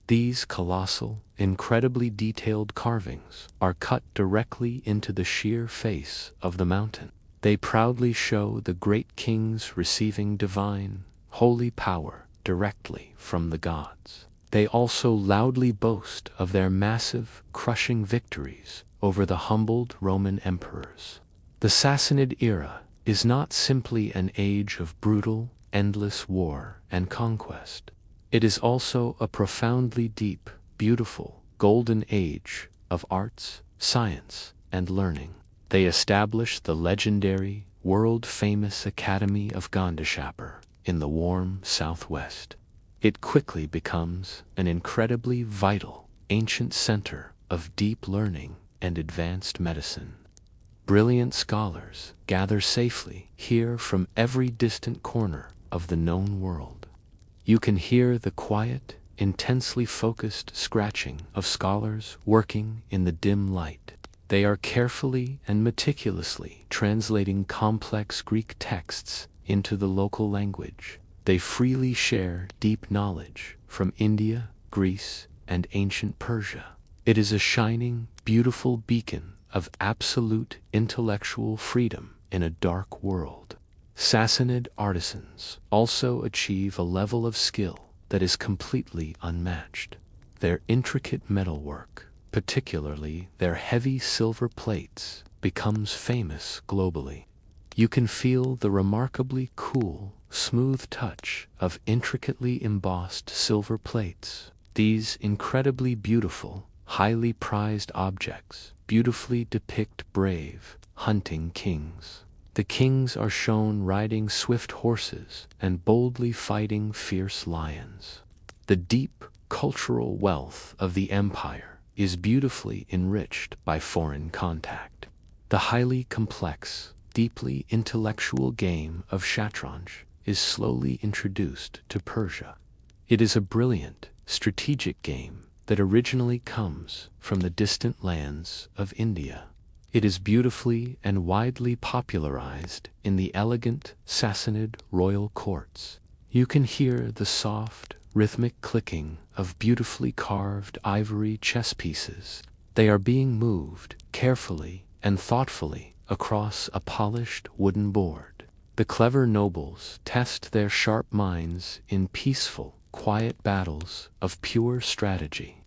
These colossal, incredibly detailed carvings are cut directly into the sheer face of the mountain. They proudly show the great kings receiving divine, holy power directly from the gods. They also loudly boast of their massive, crushing victories over the humbled Roman emperors. The Sassanid era is not simply an age of brutal, endless war and conquest. It is also a profoundly deep, beautiful, golden age of arts, science, and learning. They established the legendary, world-famous Academy of Gandhishapur in the warm southwest. It quickly becomes an incredibly vital, ancient center of deep learning and advanced medicine. Brilliant scholars gather safely here from every distant corner of the known world. You can hear the quiet, intensely focused scratching of scholars working in the dim light. They are carefully and meticulously translating complex Greek texts into the local language. They freely share deep knowledge from India, Greece, and ancient Persia. It is a shining, beautiful beacon of absolute intellectual freedom in a dark world. Sassanid artisans also achieve a level of skill that is completely unmatched. Their intricate metalwork, particularly their heavy silver plates, becomes famous globally. You can feel the remarkably cool, smooth touch of intricately embossed silver plates. These incredibly beautiful, highly prized objects beautifully depict brave, hunting kings. The kings are shown riding swift horses and boldly fighting fierce lions. The deep cultural wealth of the empire is beautifully enriched by foreign contact. The highly complex, deeply intellectual game of shatranj is slowly introduced to Persia. It is a brilliant, strategic game that originally comes from the distant lands of India. It is beautifully and widely popularized in the elegant Sassanid royal courts. You can hear the soft, rhythmic clicking of beautifully carved ivory chess pieces. They are being moved carefully and thoughtfully across a polished wooden board. The clever nobles test their sharp minds in peaceful, quiet battles of pure strategy.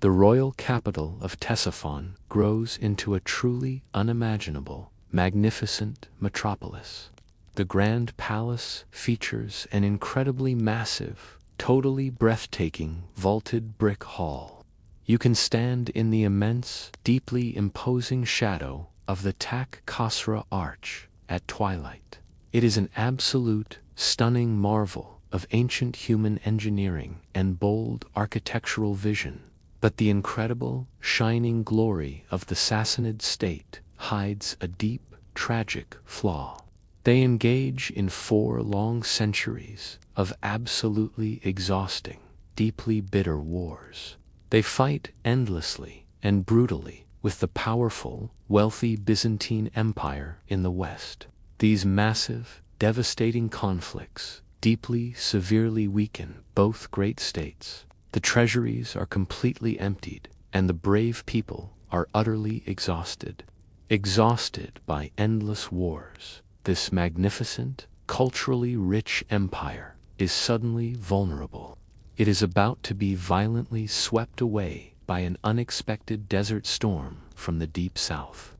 The royal capital of Ctesiphon grows into a truly unimaginable, magnificent metropolis. The grand palace features an incredibly massive, totally breathtaking vaulted brick hall. You can stand in the immense, deeply imposing shadow of the Tak Khosra Arch at twilight. It is an absolute, stunning marvel of ancient human engineering and bold architectural vision. But the incredible, shining glory of the Sassanid state hides a deep, tragic flaw. They engage in 4 long centuries of absolutely exhausting, deeply bitter wars. They fight endlessly and brutally with the powerful, wealthy Byzantine Empire in the west. These massive, devastating conflicts deeply, severely weaken both great states. The treasuries are completely emptied, and the brave people are utterly exhausted. Exhausted by endless wars, this magnificent, culturally rich empire is suddenly vulnerable. It is about to be violently swept away by an unexpected desert storm from the deep south.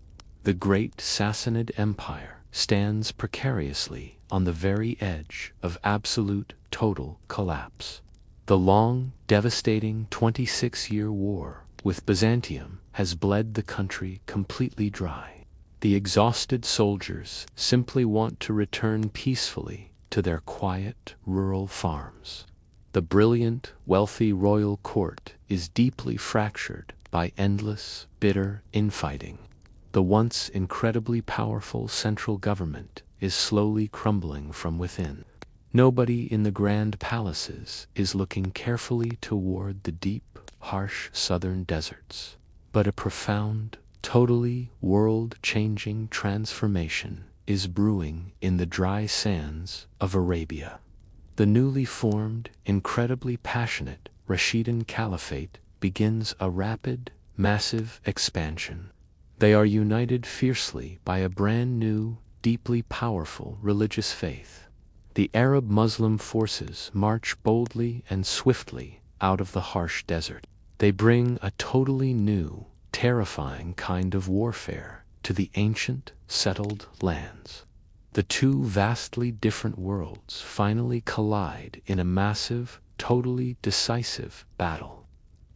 The great Sassanid Empire stands precariously on the very edge of absolute, total collapse. The long, devastating 26-year war with Byzantium has bled the country completely dry. The exhausted soldiers simply want to return peacefully to their quiet, rural farms. The brilliant, wealthy royal court is deeply fractured by endless, bitter infighting. The once incredibly powerful central government is slowly crumbling from within. Nobody in the grand palaces is looking carefully toward the deep, harsh southern deserts, but a profound, totally world-changing transformation is brewing in the dry sands of Arabia. The newly formed, incredibly passionate Rashidun Caliphate begins a rapid, massive expansion. They are united fiercely by a brand new, deeply powerful religious faith. The Arab Muslim forces march boldly and swiftly out of the harsh desert. They bring a totally new, terrifying kind of warfare to the ancient, settled lands. The two vastly different worlds finally collide in a massive, totally decisive battle.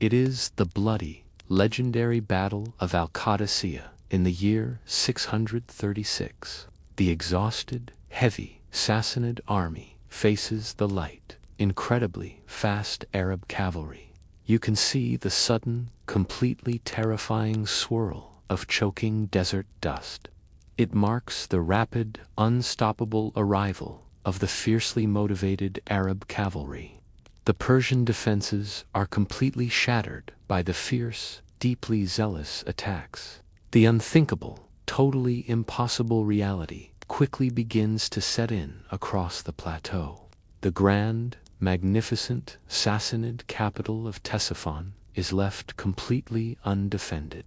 It is the bloody, legendary Battle of Al-Qadisiyah in the year 636. The exhausted, heavy Sassanid army faces the light, incredibly fast Arab cavalry. You can see the sudden, completely terrifying swirl of choking desert dust. It marks the rapid, unstoppable arrival of the fiercely motivated Arab cavalry. The Persian defenses are completely shattered by the fierce, deeply zealous attacks. The unthinkable, totally impossible reality quickly begins to set in across the plateau. The grand, magnificent Sassanid capital of Ctesiphon is left completely undefended.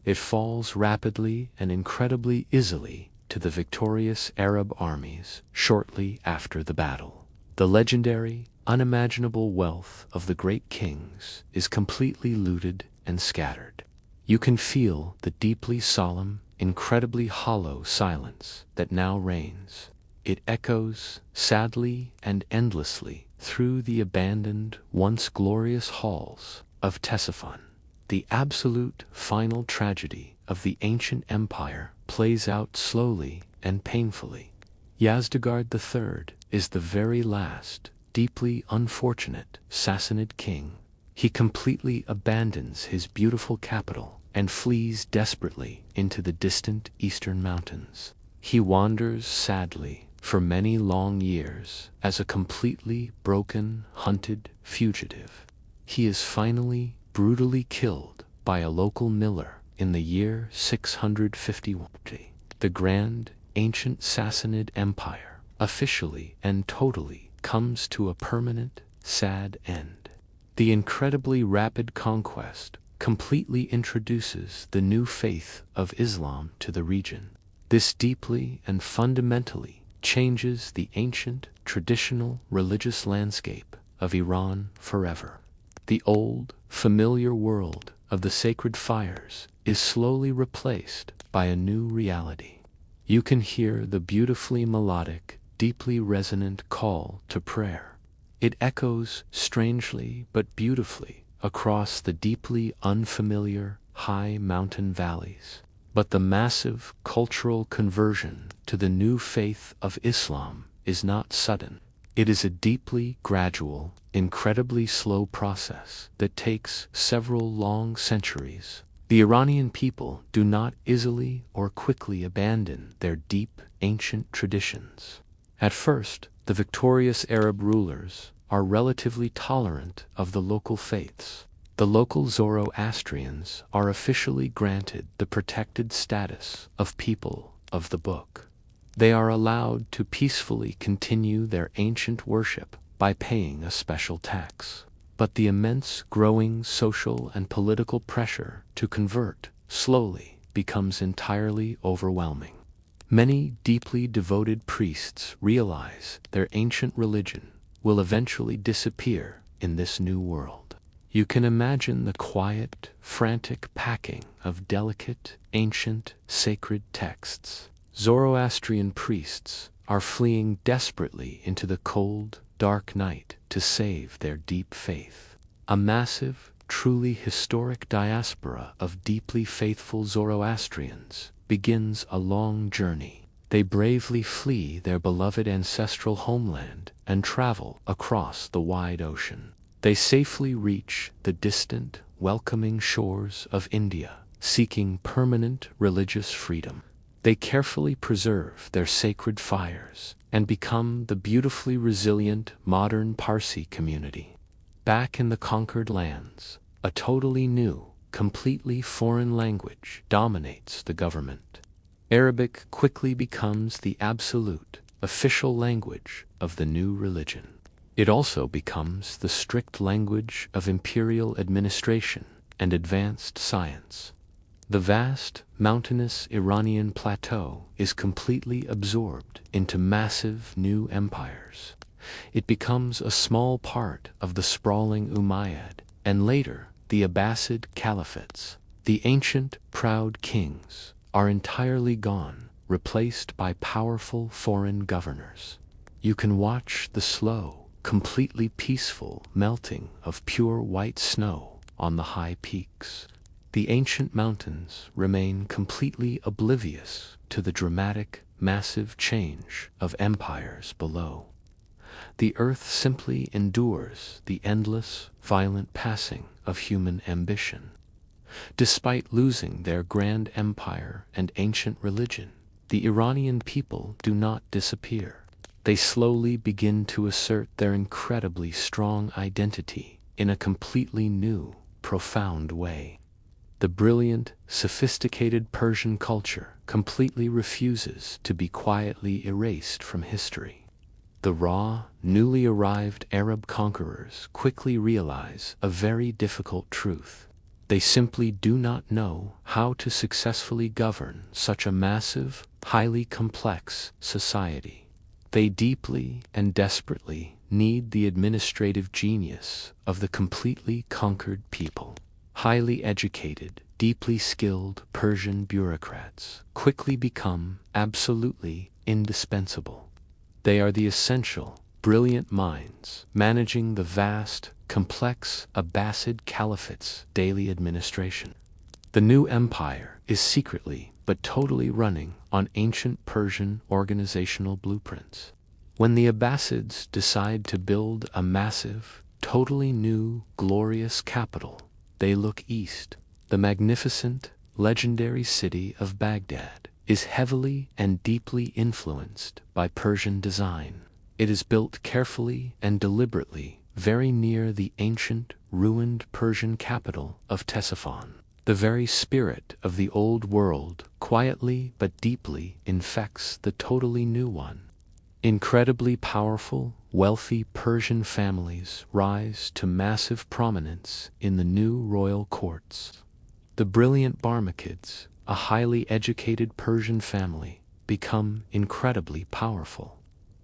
It falls rapidly and incredibly easily to the victorious Arab armies shortly after the battle. The legendary, unimaginable wealth of the great kings is completely looted and scattered. You can feel the deeply solemn, incredibly hollow silence that now reigns. It echoes, sadly and endlessly, through the abandoned, once glorious halls of Ctesiphon. The absolute, final tragedy of the ancient empire plays out slowly and painfully. Yazdegerd III is the very last, deeply unfortunate Sassanid king. He completely abandons his beautiful capital and flees desperately into the distant eastern mountains. He wanders sadly for many long years as a completely broken, hunted fugitive. He is finally brutally killed by a local miller in the year 651. The grand, ancient Sassanid Empire officially and totally comes to a permanent, sad end. The incredibly rapid conquest completely introduces the new faith of Islam to the region. This deeply and fundamentally changes the ancient, traditional religious landscape of Iran forever. The old, familiar world of the sacred fires is slowly replaced by a new reality. You can hear the beautifully melodic, deeply resonant call to prayer. It echoes strangely but beautifully across the deeply unfamiliar, high mountain valleys. But the massive cultural conversion to the new faith of Islam is not sudden. It is a deeply gradual, incredibly slow process that takes several long centuries. The Iranian people do not easily or quickly abandon their deep, ancient traditions. At first, the victorious Arab rulers are relatively tolerant of the local faiths. The local Zoroastrians are officially granted the protected status of people of the book. They are allowed to peacefully continue their ancient worship by paying a special tax. But the immense growing social and political pressure to convert slowly becomes entirely overwhelming. Many deeply devoted priests realize their ancient religion will eventually disappear in this new world. You can imagine the quiet, frantic packing of delicate, ancient, sacred texts. Zoroastrian priests are fleeing desperately into the cold, dark night to save their deep faith. A massive, truly historic diaspora of deeply faithful Zoroastrians begins a long journey. They bravely flee their beloved ancestral homeland and travel across the wide ocean. They safely reach the distant, welcoming shores of India, seeking permanent religious freedom. They carefully preserve their sacred fires and become the beautifully resilient modern Parsi community. Back in the conquered lands, a totally new, completely foreign language dominates the government. Arabic quickly becomes the absolute, official language of the new religion. It also becomes the strict language of imperial administration and advanced science. The vast, mountainous Iranian plateau is completely absorbed into massive new empires. It becomes a small part of the sprawling Umayyad, and later the Abbasid caliphates. The ancient, proud kings are entirely gone, replaced by powerful foreign governors. You can watch the slow, completely peaceful melting of pure white snow on the high peaks. The ancient mountains remain completely oblivious to the dramatic, massive change of empires below. The earth simply endures the endless, violent passing of human ambition. Despite losing their grand empire and ancient religion, the Iranian people do not disappear. They slowly begin to assert their incredibly strong identity in a completely new, profound way. The brilliant, sophisticated Persian culture completely refuses to be quietly erased from history. The raw, newly arrived Arab conquerors quickly realize a very difficult truth. They simply do not know how to successfully govern such a massive, highly complex society. They deeply and desperately need the administrative genius of the completely conquered people. Highly educated, deeply skilled Persian bureaucrats quickly become absolutely indispensable. They are the essential, brilliant minds managing the vast, complex Abbasid Caliphate's daily administration. The new empire is secretly but totally running on ancient Persian organizational blueprints. When the Abbasids decide to build a massive, totally new, glorious capital, they look east. The magnificent, legendary city of Baghdad is heavily and deeply influenced by Persian design. It is built carefully and deliberately very near the ancient, ruined Persian capital of Ctesiphon. The very spirit of the old world quietly but deeply infects the totally new one. Incredibly powerful, wealthy Persian families rise to massive prominence in the new royal courts. The brilliant Barmakids, a highly educated Persian family, become incredibly powerful.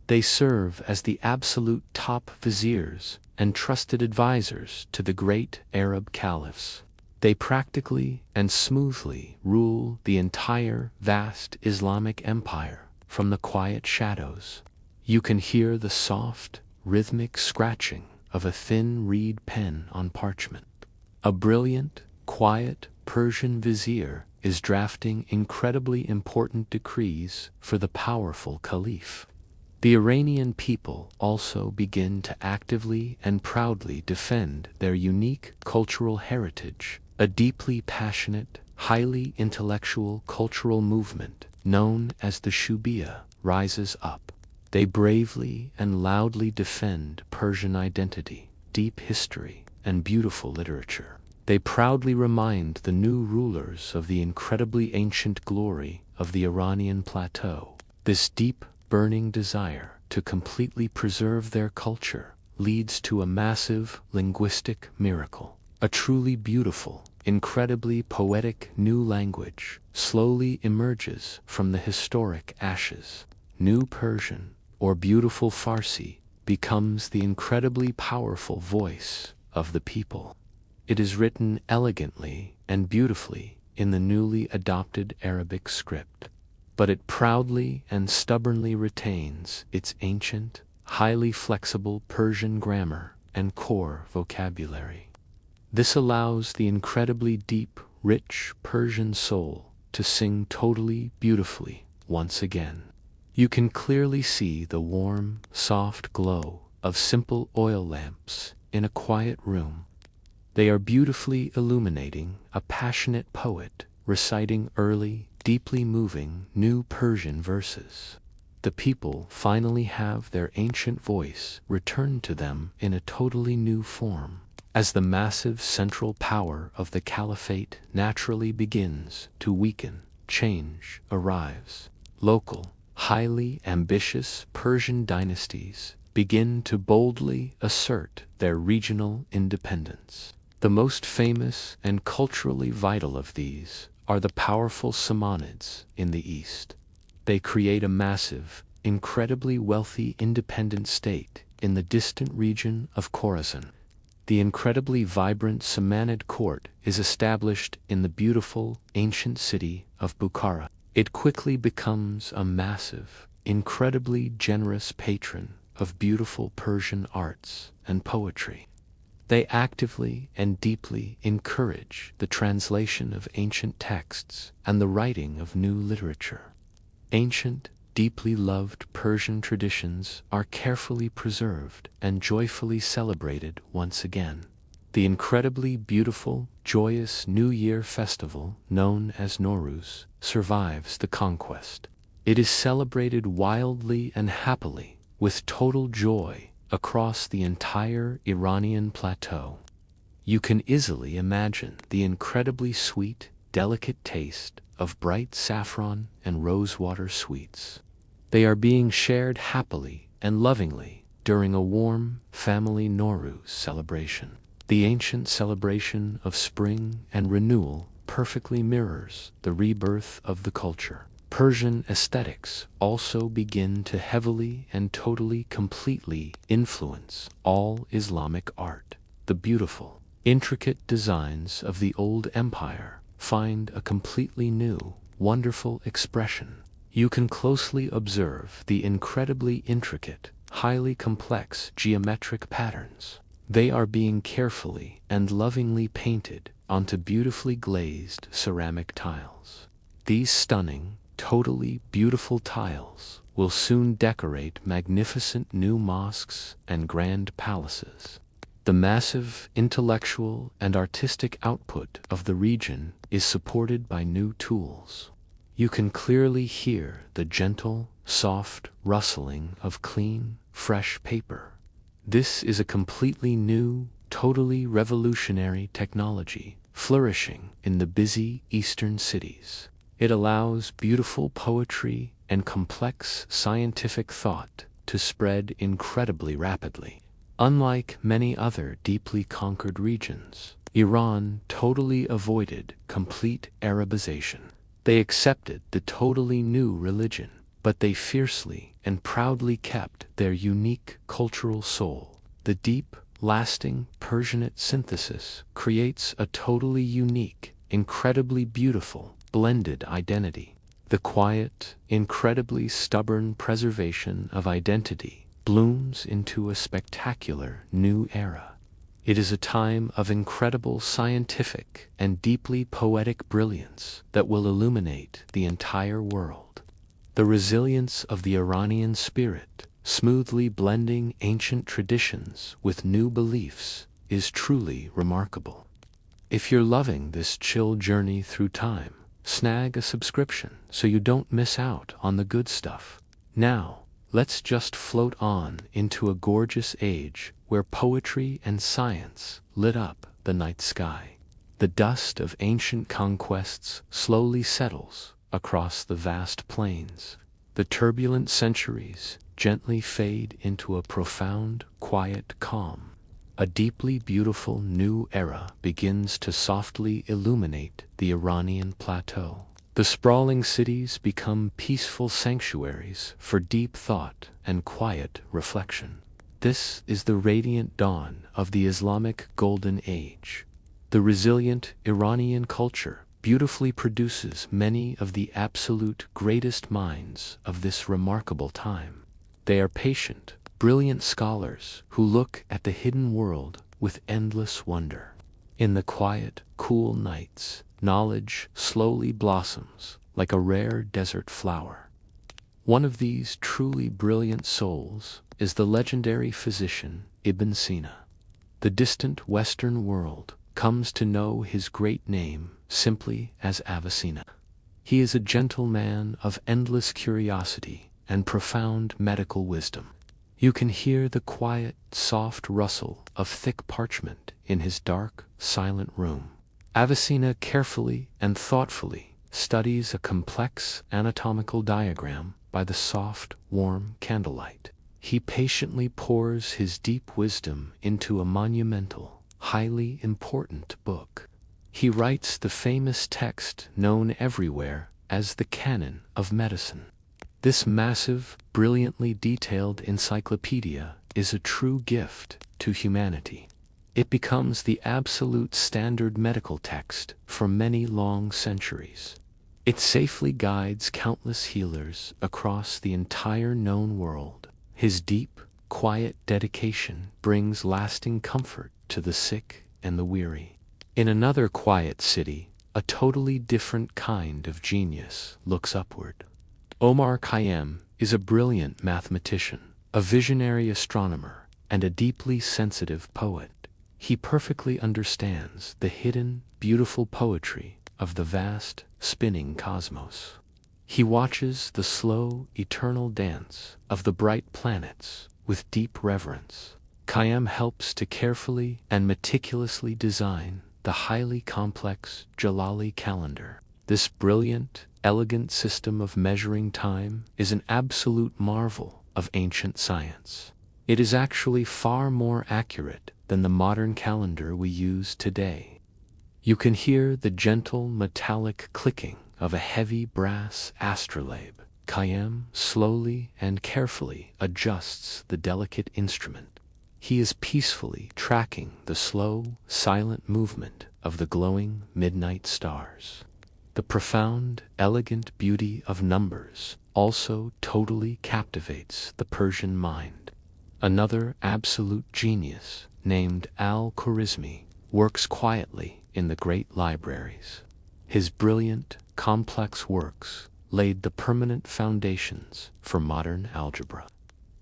They serve as the absolute top viziers and trusted advisors to the great Arab caliphs. They practically and smoothly rule the entire vast Islamic empire from the quiet shadows. You can hear the soft, rhythmic scratching of a thin reed pen on parchment. A brilliant, quiet Persian vizier is drafting incredibly important decrees for the powerful caliph. The Iranian people also begin to actively and proudly defend their unique cultural heritage, a deeply passionate, highly intellectual cultural movement known as the Shubiya rises up. They bravely and loudly defend Persian identity, deep history, and beautiful literature. They proudly remind the new rulers of the incredibly ancient glory of the Iranian plateau. This deep, burning desire to completely preserve their culture leads to a massive linguistic miracle. A truly beautiful, incredibly poetic new language slowly emerges from the historic ashes. New Persian, or beautiful Farsi, becomes the incredibly powerful voice of the people. It is written elegantly and beautifully in the newly adopted Arabic script, but it proudly and stubbornly retains its ancient, highly flexible Persian grammar and core vocabulary. This allows the incredibly deep, rich Persian soul to sing totally beautifully once again. You can clearly see the warm, soft glow of simple oil lamps in a quiet room. They are beautifully illuminating a passionate poet reciting early, deeply moving new Persian verses. The people finally have their ancient voice returned to them in a totally new form. As the massive central power of the caliphate naturally begins to weaken, change arrives. Local, highly ambitious Persian dynasties begin to boldly assert their regional independence. The most famous and culturally vital of these are the powerful Samanids in the east. They create a massive, incredibly wealthy independent state in the distant region of Khorasan. The incredibly vibrant Samanid court is established in the beautiful, ancient city of Bukhara. It quickly becomes a massive, incredibly generous patron of beautiful Persian arts and poetry. They actively and deeply encourage the translation of ancient texts and the writing of new literature. Ancient, deeply loved Persian traditions are carefully preserved and joyfully celebrated once again. The incredibly beautiful, joyous New Year festival known as Nowruz survives the conquest. It is celebrated wildly and happily, with total joy, across the entire Iranian plateau. You can easily imagine the incredibly sweet, delicate taste of bright saffron and rosewater sweets. They are being shared happily and lovingly during a warm family Nowruz celebration. The ancient celebration of spring and renewal perfectly mirrors the rebirth of the culture. Persian aesthetics also begin to heavily and totally completely influence all Islamic art. The beautiful, intricate designs of the old empire find a completely new, wonderful expression. You can closely observe the incredibly intricate, highly complex geometric patterns. They are being carefully and lovingly painted onto beautifully glazed ceramic tiles. These stunning, totally beautiful tiles will soon decorate magnificent new mosques and grand palaces. The massive intellectual and artistic output of the region is supported by new tools. You can clearly hear the gentle, soft rustling of clean, fresh paper. This is a completely new, totally revolutionary technology flourishing in the busy eastern cities. It allows beautiful poetry and complex scientific thought to spread incredibly rapidly. Unlike many other deeply conquered regions, Iran totally avoided complete Arabization. They accepted the totally new religion, but they fiercely and proudly kept their unique cultural soul. The deep, lasting Persianate synthesis creates a totally unique, incredibly beautiful, blended identity. The quiet, incredibly stubborn preservation of identity blooms into a spectacular new era. It is a time of incredible scientific and deeply poetic brilliance that will illuminate the entire world. The resilience of the Iranian spirit, smoothly blending ancient traditions with new beliefs, is truly remarkable. If you're loving this chill journey through time, snag a subscription so you don't miss out on the good stuff. Now, let's just float on into a gorgeous age where poetry and science lit up the night sky. The dust of ancient conquests slowly settles across the vast plains. The turbulent centuries gently fade into a profound, quiet calm. A deeply beautiful new era begins to softly illuminate the Iranian plateau. The sprawling cities become peaceful sanctuaries for deep thought and quiet reflection. This is the radiant dawn of the Islamic Golden Age. The resilient Iranian culture beautifully produces many of the absolute greatest minds of this remarkable time. They are patient, brilliant scholars who look at the hidden world with endless wonder. In the quiet, cool nights, knowledge slowly blossoms like a rare desert flower. One of these truly brilliant souls is the legendary physician Ibn Sina. The distant Western world comes to know his great name simply as Avicenna. He is a gentle man of endless curiosity and profound medical wisdom. You can hear the quiet, soft rustle of thick parchment in his dark, silent room. Avicenna carefully and thoughtfully studies a complex anatomical diagram by the soft, warm candlelight. He patiently pours his deep wisdom into a monumental, highly important book. He writes the famous text known everywhere as the Canon of Medicine. This massive, brilliantly detailed encyclopedia is a true gift to humanity. It becomes the absolute standard medical text for many long centuries. It safely guides countless healers across the entire known world. His deep, quiet dedication brings lasting comfort to the sick and the weary. In another quiet city, a totally different kind of genius looks upward. Omar Khayyam is a brilliant mathematician, a visionary astronomer, and a deeply sensitive poet. He perfectly understands the hidden, beautiful poetry of the vast, spinning cosmos. He watches the slow, eternal dance of the bright planets with deep reverence. Khayyam helps to carefully and meticulously design the highly complex Jalali calendar. This brilliant, elegant system of measuring time is an absolute marvel of ancient science. It is actually far more accurate than the modern calendar we use today. You can hear the gentle metallic clicking of a heavy brass astrolabe. Khayyam slowly and carefully adjusts the delicate instrument. He is peacefully tracking the slow, silent movement of the glowing midnight stars. The profound, elegant beauty of numbers also totally captivates the Persian mind. Another absolute genius, named Al-Khwarizmi, works quietly in the great libraries. His brilliant, complex works laid the permanent foundations for modern algebra.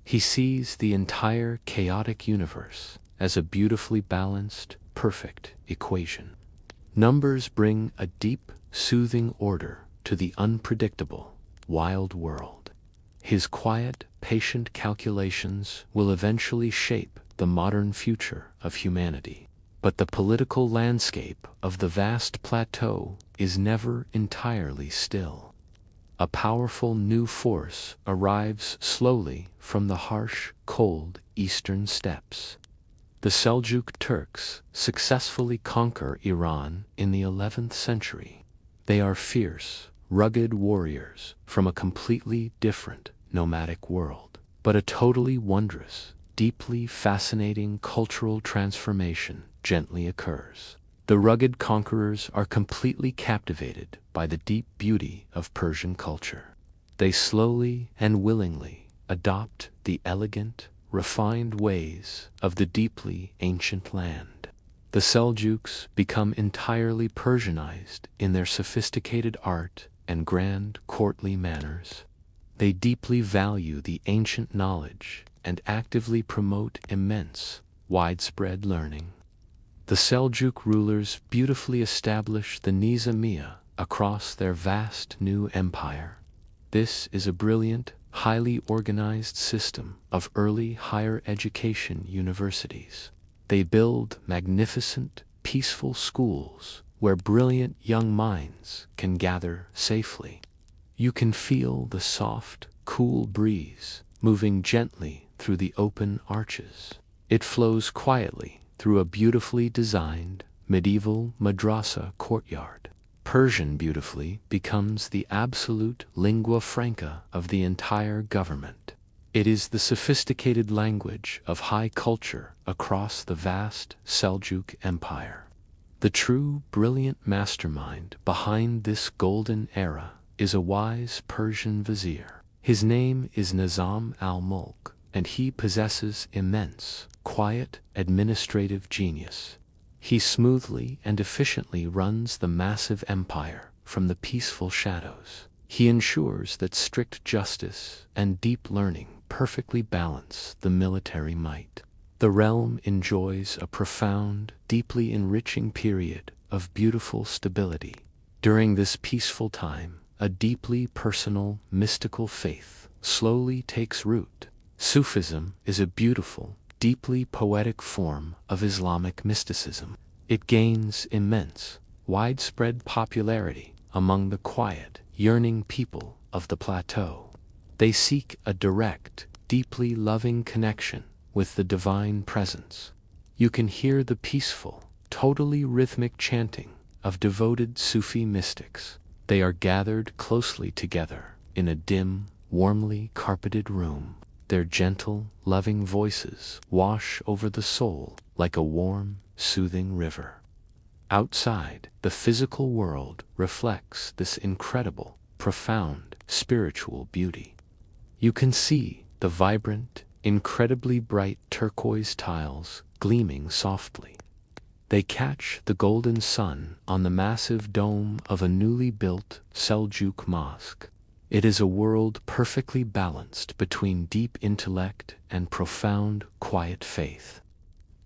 He sees the entire chaotic universe as a beautifully balanced, perfect equation. Numbers bring a deep, soothing order to the unpredictable, wild world. His quiet, patient calculations will eventually shape the modern future of humanity. But the political landscape of the vast plateau is never entirely still. A powerful new force arrives slowly from the harsh, cold eastern steppes. The Seljuk Turks successfully conquer Iran in the 11th century. They are fierce, rugged warriors from a completely different nomadic world. But a totally wondrous, deeply fascinating cultural transformation gently occurs. The rugged conquerors are completely captivated by the deep beauty of Persian culture. They slowly and willingly adopt the elegant, refined ways of the deeply ancient land. The Seljuks become entirely Persianized in their sophisticated art and grand courtly manners. They deeply value the ancient knowledge and actively promote immense, widespread learning. The Seljuk rulers beautifully established the Nizamiya across their vast new empire. This is a brilliant, highly organized system of early higher education universities. They build magnificent, peaceful schools where brilliant young minds can gather safely. You can feel the soft, cool breeze moving gently through the open arches. It flows quietly through a beautifully designed medieval madrasa courtyard. Persian beautifully becomes the absolute lingua franca of the entire government. It is the sophisticated language of high culture across the vast Seljuk Empire. The true brilliant mastermind behind this golden era is a wise Persian vizier. His name is Nizam al-Mulk, and he possesses immense, quiet, administrative genius. He smoothly and efficiently runs the massive empire from the peaceful shadows. He ensures that strict justice and deep learning perfectly balance the military might. The realm enjoys a profound, deeply enriching period of beautiful stability. During this peaceful time, a deeply personal, mystical faith slowly takes root. Sufism is a beautiful, deeply poetic form of Islamic mysticism. It gains immense, widespread popularity among the quiet, yearning people of the plateau. They seek a direct, deeply loving connection with the divine presence. You can hear the peaceful, totally rhythmic chanting of devoted Sufi mystics. They are gathered closely together in a dim, warmly carpeted room. Their gentle, loving voices wash over the soul like a warm, soothing river. Outside, the physical world reflects this incredible, profound, spiritual beauty. You can see the vibrant, incredibly bright turquoise tiles gleaming softly. They catch the golden sun on the massive dome of a newly built Seljuk mosque. It is a world perfectly balanced between deep intellect and profound, quiet faith.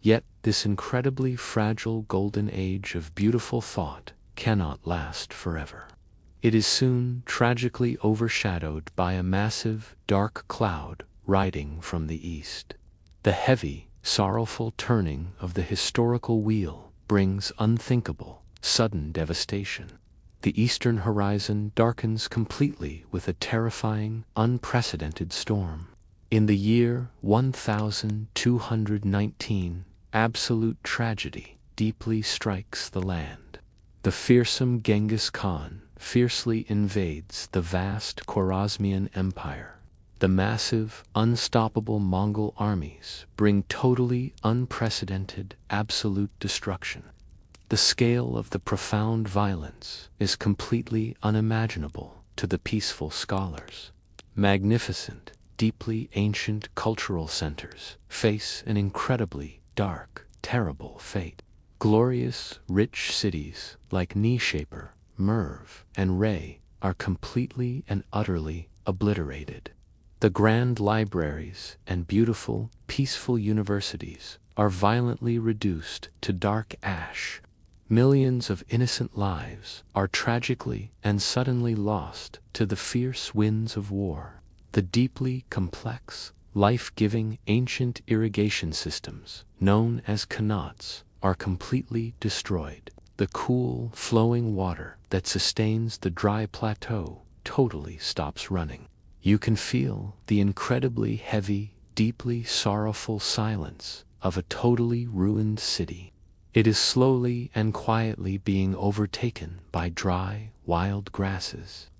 Yet this incredibly fragile golden age of beautiful thought cannot last forever. It is soon tragically overshadowed by a massive, dark cloud riding from the east. The heavy, sorrowful turning of the historical wheel brings unthinkable, sudden devastation. The eastern horizon darkens completely with a terrifying, unprecedented storm. In the year 1219, absolute tragedy deeply strikes the land. The fearsome Genghis Khan fiercely invades the vast Khwarezmian Empire. The massive, unstoppable Mongol armies bring totally unprecedented, absolute destruction. The scale of the profound violence is completely unimaginable to the peaceful scholars. Magnificent, deeply ancient cultural centers face an incredibly dark, terrible fate. Glorious, rich cities like Nishapur, Merv, and Ray are completely and utterly obliterated. The grand libraries and beautiful, peaceful universities are violently reduced to dark ash. Millions of innocent lives are tragically and suddenly lost to the fierce winds of war. The deeply complex, life-giving ancient irrigation systems, known as qanats, are completely destroyed. The cool, flowing water that sustains the dry plateau totally stops running. You can feel the incredibly heavy, deeply sorrowful silence of a totally ruined city. It is slowly and quietly being overtaken by dry, wild grasses.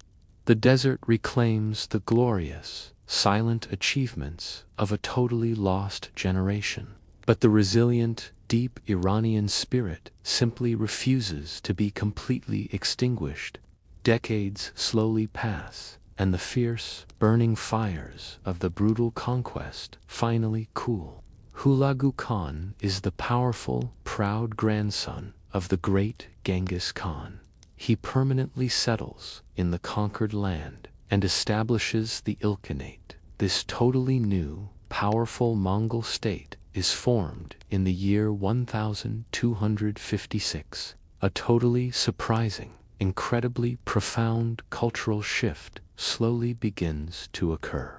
The desert reclaims the glorious, silent achievements of a totally lost generation. But the resilient, deep Iranian spirit simply refuses to be completely extinguished. Decades slowly pass, and the fierce, burning fires of the brutal conquest finally cool. Hulagu Khan is the powerful, proud grandson of the great Genghis Khan. He permanently settles in the conquered land and establishes the Ilkhanate. This totally new, powerful Mongol state is formed in the year 1256. A totally surprising, incredibly profound cultural shift slowly begins to occur.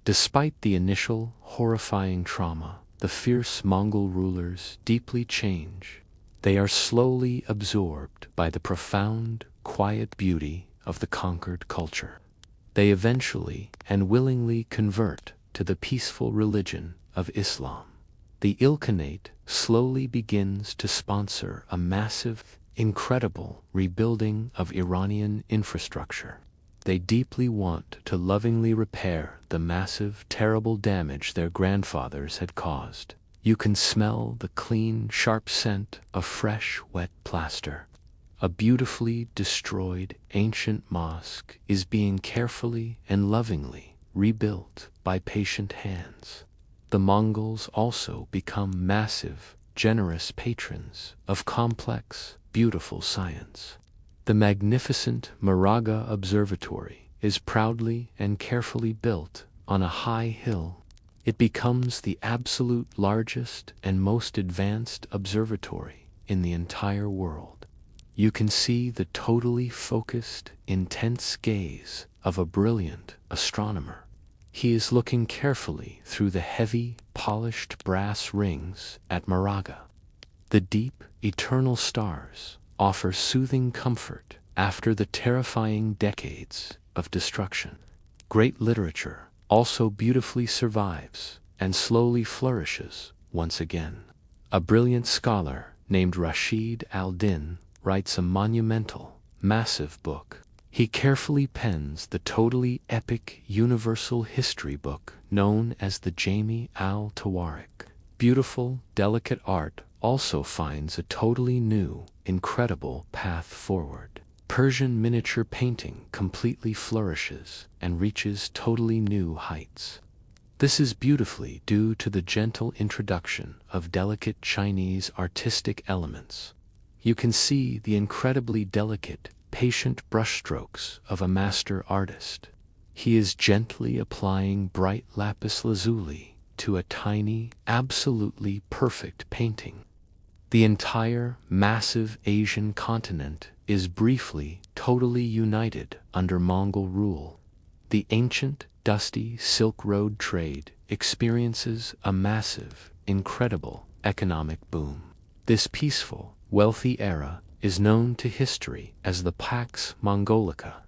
Despite the initial horrifying trauma, the fierce Mongol rulers deeply change. They are slowly absorbed by the profound, quiet beauty of the conquered culture. They eventually and willingly convert to the peaceful religion of Islam. The Ilkhanate slowly begins to sponsor a massive, incredible rebuilding of Iranian infrastructure. They deeply want to lovingly repair the massive, terrible damage their grandfathers had caused. You can smell the clean, sharp scent of fresh, wet plaster. A beautifully destroyed ancient mosque is being carefully and lovingly rebuilt by patient hands. The Mongols also become massive, generous patrons of complex, beautiful science. The magnificent Maraga Observatory is proudly and carefully built on a high hill. It becomes the absolute largest and most advanced observatory in the entire world. You can see the totally focused, intense gaze of a brilliant astronomer. He is looking carefully through the heavy, polished brass rings at Maraga. The deep, eternal stars offer soothing comfort after the terrifying decades of destruction. Great literature also beautifully survives and slowly flourishes once again. A brilliant scholar named Rashid al-Din writes a monumental, massive book. He carefully pens the totally epic universal history book known as the Jami al-Tawarik. Beautiful, delicate art also finds a totally new, incredible path forward. Persian miniature painting completely flourishes and reaches totally new heights. This is beautifully due to the gentle introduction of delicate Chinese artistic elements. You can see the incredibly delicate, patient brushstrokes of a master artist. He is gently applying bright lapis lazuli to a tiny, absolutely perfect painting. The entire massive Asian continent is briefly totally united under Mongol rule. The ancient, dusty Silk Road trade experiences a massive, incredible economic boom. This peaceful, wealthy era is known to history as the Pax Mongolica.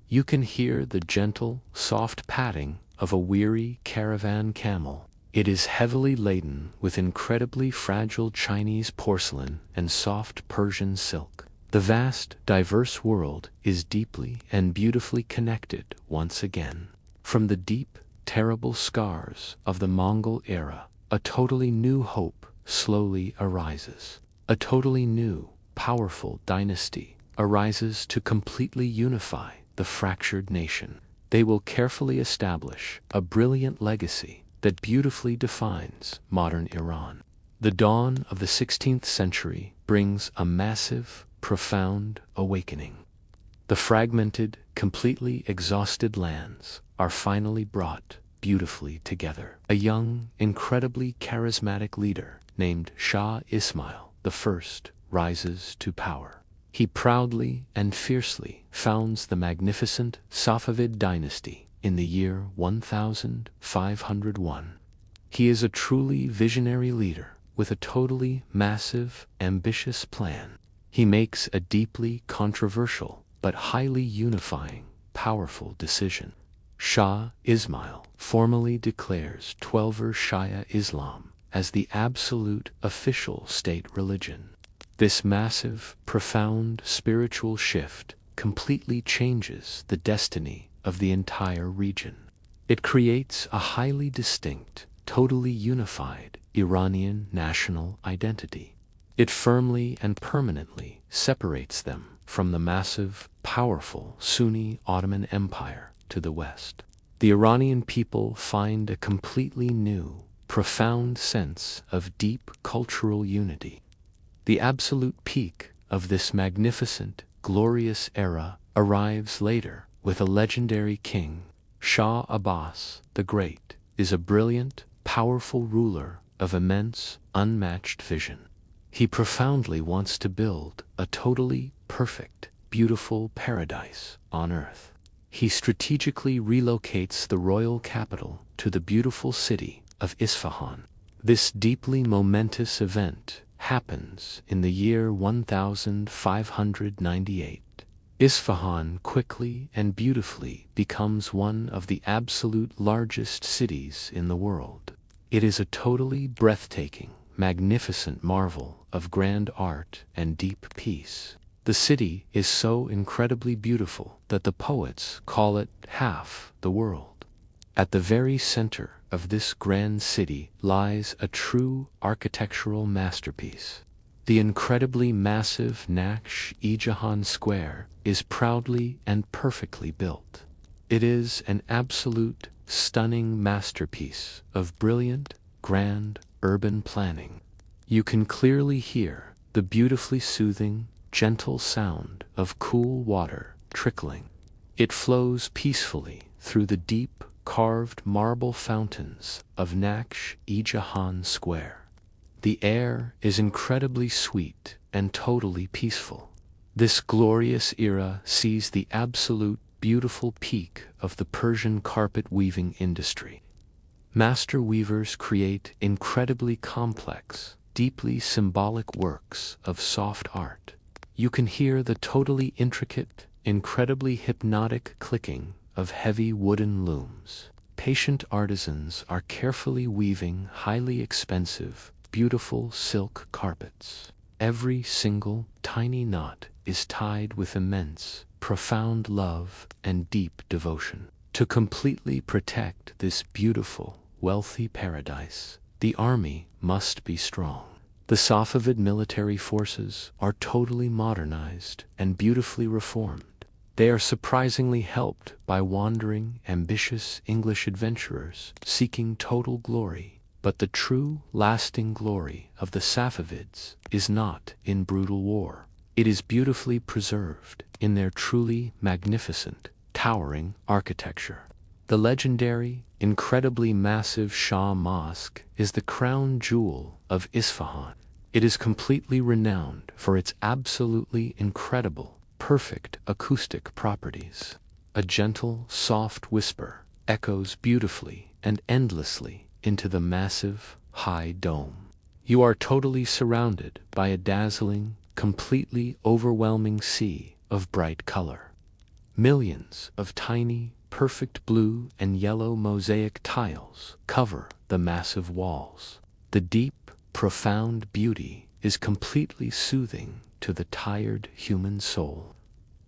You can hear the gentle, soft padding of a weary caravan camel. It is heavily laden with incredibly fragile Chinese porcelain and soft Persian silk. The vast, diverse world is deeply and beautifully connected once again. From the deep, terrible scars of the Mongol era, a totally new hope slowly arises. A totally new, powerful dynasty arises to completely unify the fractured nation. They will carefully establish a brilliant legacy that beautifully defines modern Iran. The dawn of the 16th century brings a massive, profound awakening. The fragmented, completely exhausted lands are finally brought beautifully together. A young, incredibly charismatic leader named Shah Ismail I rises to power. He proudly and fiercely founds the magnificent Safavid dynasty in the year 1501. He is a truly visionary leader with a totally massive, ambitious plan. He makes a deeply controversial but highly unifying, powerful decision. Shah Ismail formally declares Twelver Shia Islam as the absolute official state religion. This massive, profound spiritual shift completely changes the destiny of the entire region. It creates a highly distinct, totally unified Iranian national identity. It firmly and permanently separates them from the massive, powerful Sunni Ottoman Empire to the west. The Iranian people find a completely new, profound sense of deep cultural unity. The absolute peak of this magnificent, glorious era arrives later, with a legendary king. Shah Abbas the Great is a brilliant, powerful ruler of immense, unmatched vision. He profoundly wants to build a totally perfect, beautiful paradise on earth. He strategically relocates the royal capital to the beautiful city of Isfahan. This deeply momentous event happens in the year 1598. Isfahan quickly and beautifully becomes one of the absolute largest cities in the world. It is a totally breathtaking, magnificent marvel of grand art and deep peace. The city is so incredibly beautiful that the poets call it half the world. At the very center of this grand city lies a true architectural masterpiece. The incredibly massive Naqsh-e-Jahan Square is proudly and perfectly built. It is an absolute, stunning masterpiece of brilliant, grand, urban planning. You can clearly hear the beautifully soothing, gentle sound of cool water trickling. It flows peacefully through the deep, carved marble fountains of Naqsh-e-Jahan Square. The air is incredibly sweet and totally peaceful. This glorious era sees the absolute beautiful peak of the Persian carpet weaving industry. Master weavers create incredibly complex, deeply symbolic works of soft art. You can hear the totally intricate, incredibly hypnotic clicking of heavy wooden looms. Patient artisans are carefully weaving highly expensive, beautiful silk carpets. Every single tiny knot is tied with immense, profound love and deep devotion. To completely protect this beautiful, wealthy paradise, the army must be strong. The Safavid military forces are totally modernized and beautifully reformed. They are surprisingly helped by wandering, ambitious English adventurers seeking total glory. But the true, lasting glory of the Safavids is not in brutal war. It is beautifully preserved in their truly magnificent, towering architecture. The legendary, incredibly massive Shah Mosque is the crown jewel of Isfahan. It is completely renowned for its absolutely incredible, perfect acoustic properties. A gentle, soft whisper echoes beautifully and endlessly into the massive, high dome. You are totally surrounded by a dazzling, completely overwhelming sea of bright color. Millions of tiny, perfect blue and yellow mosaic tiles cover the massive walls. The deep, profound beauty is completely soothing to the tired human soul.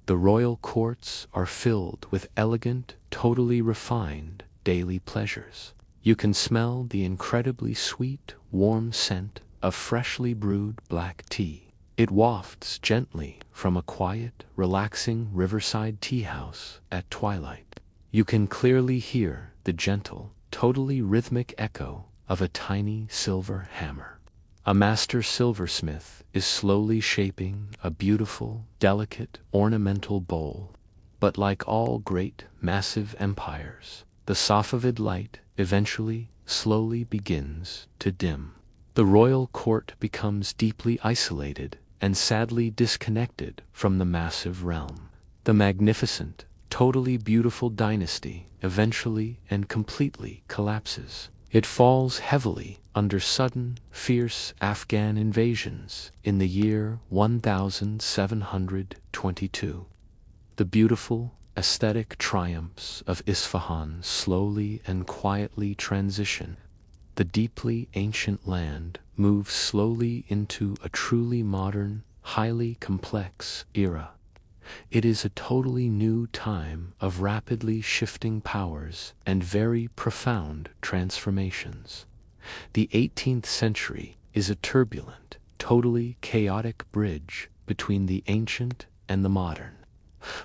The royal courts are filled with elegant, totally refined daily pleasures. You can smell the incredibly sweet, warm scent of freshly brewed black tea. It wafts gently from a quiet, relaxing riverside tea house at twilight. You can clearly hear the gentle, totally rhythmic echo of a tiny silver hammer. A master silversmith is slowly shaping a beautiful, delicate, ornamental bowl. But like all great, massive empires, the Safavid light eventually, slowly begins to dim. The royal court becomes deeply isolated and sadly disconnected from the massive realm. The magnificent, totally beautiful dynasty eventually and completely collapses. It falls heavily under sudden, fierce Afghan invasions in the year 1722. The beautiful, aesthetic triumphs of Isfahan slowly and quietly transition. The deeply ancient land moves slowly into a truly modern, highly complex era. It is a totally new time of rapidly shifting powers and very profound transformations. The 18th century is a turbulent, totally chaotic bridge between the ancient and the modern.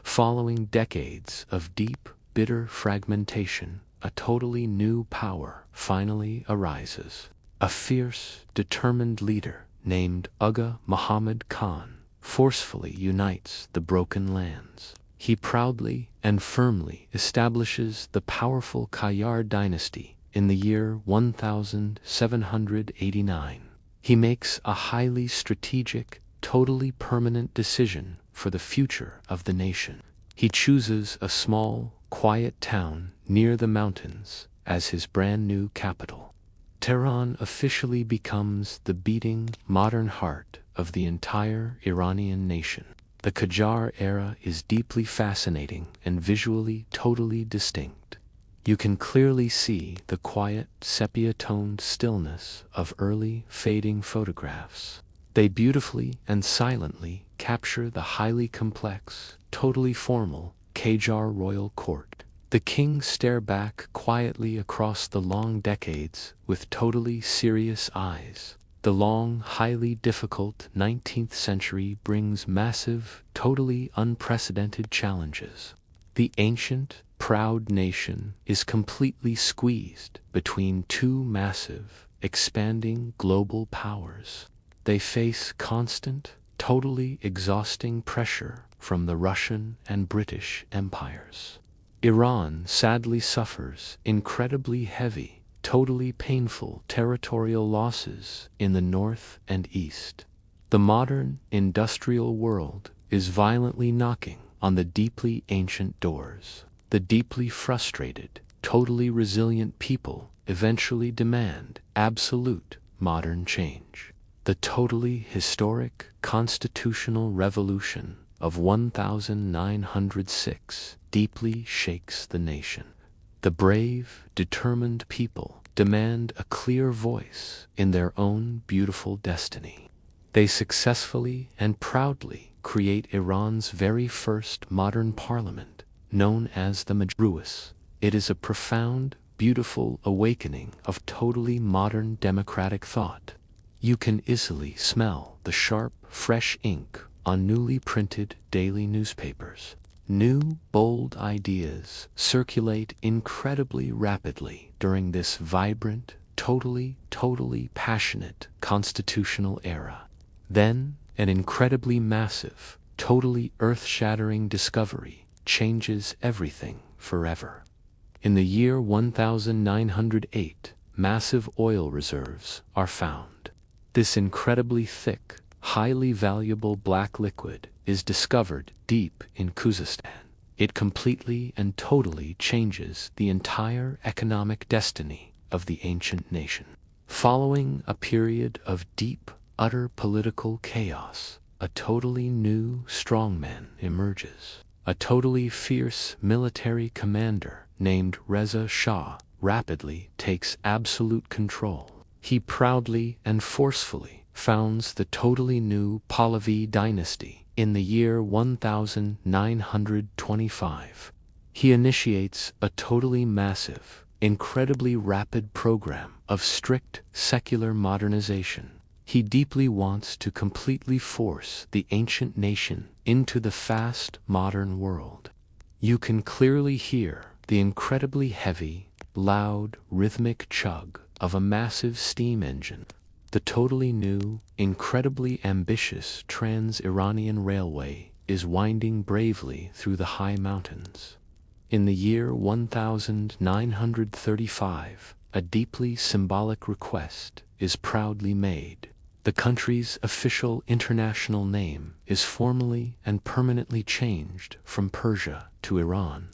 Following decades of deep, bitter fragmentation, a totally new power finally arises. A fierce, determined leader named Aga Muhammad Khan forcefully unites the broken lands. He proudly and firmly establishes the powerful Qajar dynasty in the year 1789. He makes a highly strategic, totally permanent decision for the future of the nation. He chooses a small, quiet town near the mountains as his brand new capital. Tehran officially becomes the beating, modern heart of the entire Iranian nation. The Qajar era is deeply fascinating and visually totally distinct. You can clearly see the quiet, sepia-toned stillness of early, fading photographs. They beautifully and silently capture the highly complex, totally formal Qajar royal court. The kings stare back quietly across the long decades with totally serious eyes. The long, highly difficult 19th century brings massive, totally unprecedented challenges. The ancient, proud nation is completely squeezed between two massive, expanding global powers. They face constant, totally exhausting pressure from the Russian and British empires. Iran sadly suffers incredibly heavy, totally painful territorial losses in the north and east. The modern, industrial world is violently knocking on the deeply ancient doors. The deeply frustrated, totally resilient people eventually demand absolute modern change. The totally historic constitutional revolution of 1906 deeply shakes the nation. The brave, determined people demand a clear voice in their own beautiful destiny. They successfully and proudly create Iran's very first modern parliament, known as the majesty. It is a profound, beautiful awakening of totally modern democratic thought. You can easily smell the sharp, fresh ink on newly printed daily newspapers. New, bold ideas circulate incredibly rapidly during this vibrant, totally passionate constitutional era. Then, an incredibly massive, totally earth-shattering discovery changes everything forever. In the year 1908, massive oil reserves are found. This incredibly thick, highly valuable black liquid is discovered deep in Khuzestan. It completely and totally changes the entire economic destiny of the ancient nation. Following a period of deep, utter political chaos, a totally new strongman emerges. A totally fierce military commander named Reza Shah rapidly takes absolute control. He proudly and forcefully founds the totally new Pahlavi dynasty in the year 1925. He initiates a totally massive, incredibly rapid program of strict secular modernization. He deeply wants to completely force the ancient nation into the fast modern world. You can clearly hear the incredibly heavy, loud, rhythmic chug of a massive steam engine. The totally new, incredibly ambitious Trans-Iranian Railway is winding bravely through the high mountains. In the year 1935, a deeply symbolic request is proudly made. The country's official international name is formally and permanently changed from Persia to Iran.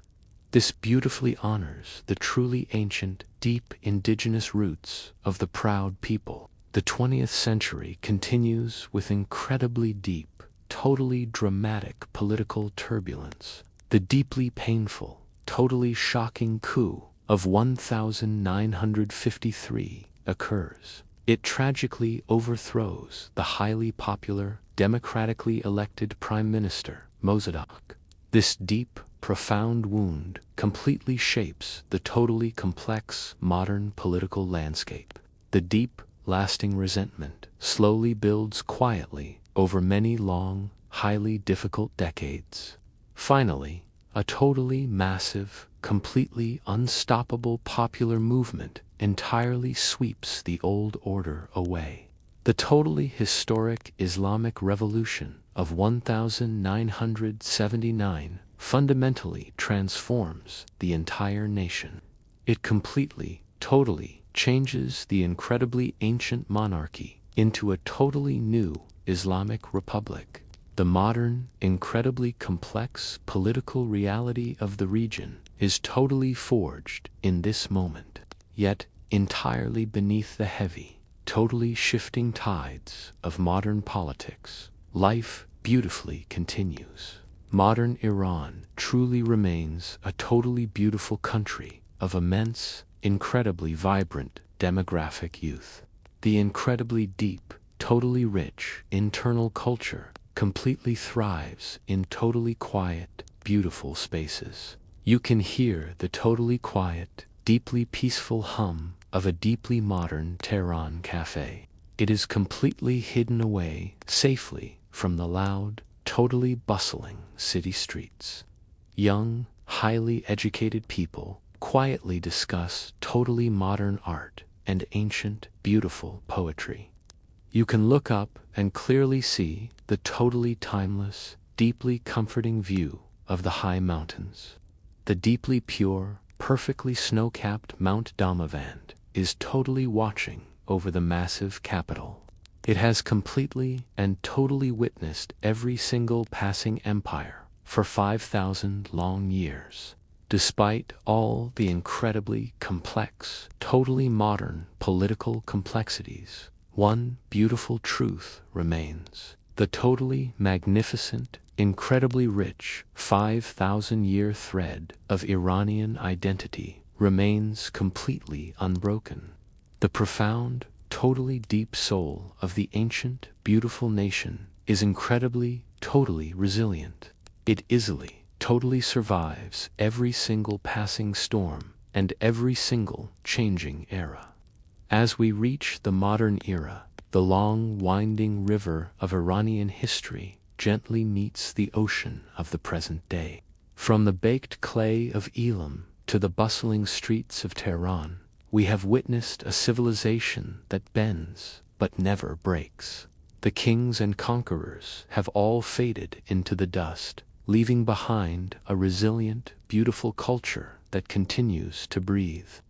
This beautifully honors the truly ancient, deep indigenous roots of the proud people. The 20th century continues with incredibly deep, totally dramatic political turbulence. The deeply painful, totally shocking coup of 1953 occurs. It tragically overthrows the highly popular, democratically elected Prime Minister, Mossadegh. This deep, profound wound completely shapes the totally complex, modern political landscape. The deep, lasting resentment slowly builds quietly over many long, highly difficult decades. Finally, a totally massive, completely unstoppable popular movement entirely sweeps the old order away. The totally historic Islamic Revolution of 1979 fundamentally transforms the entire nation. It completely, totally changes the incredibly ancient monarchy into a totally new Islamic republic. The modern, incredibly complex political reality of the region is totally forged in this moment, yet entirely beneath the heavy, totally shifting tides of modern politics. Life beautifully continues. Modern Iran truly remains a totally beautiful country of immense, incredibly vibrant demographic youth. The incredibly deep, totally rich internal culture completely thrives in totally quiet, beautiful spaces. You can hear the totally quiet, deeply peaceful hum of a deeply modern Tehran cafe. It is completely hidden away safely from the loud, totally bustling city streets. Young, highly educated people quietly discuss totally modern art and ancient, beautiful poetry. You can look up and clearly see the totally timeless, deeply comforting view of the high mountains. The deeply pure, perfectly snow-capped Mount Damavand is totally watching over the massive capital. It has completely and totally witnessed every single passing empire for 5,000 long years. Despite all the incredibly complex, totally modern political complexities, one beautiful truth remains. The totally magnificent, incredibly rich 5,000-year thread of Iranian identity remains completely unbroken. The profound, totally deep soul of the ancient, beautiful nation is incredibly, totally resilient. It easily, totally survives every single passing storm and every single changing era. As we reach the modern era, the long, winding river of Iranian history gently meets the ocean of the present day. From the baked clay of Elam to the bustling streets of Tehran, we have witnessed a civilization that bends but never breaks. The kings and conquerors have all faded into the dust, leaving behind a resilient, beautiful culture that continues to breathe.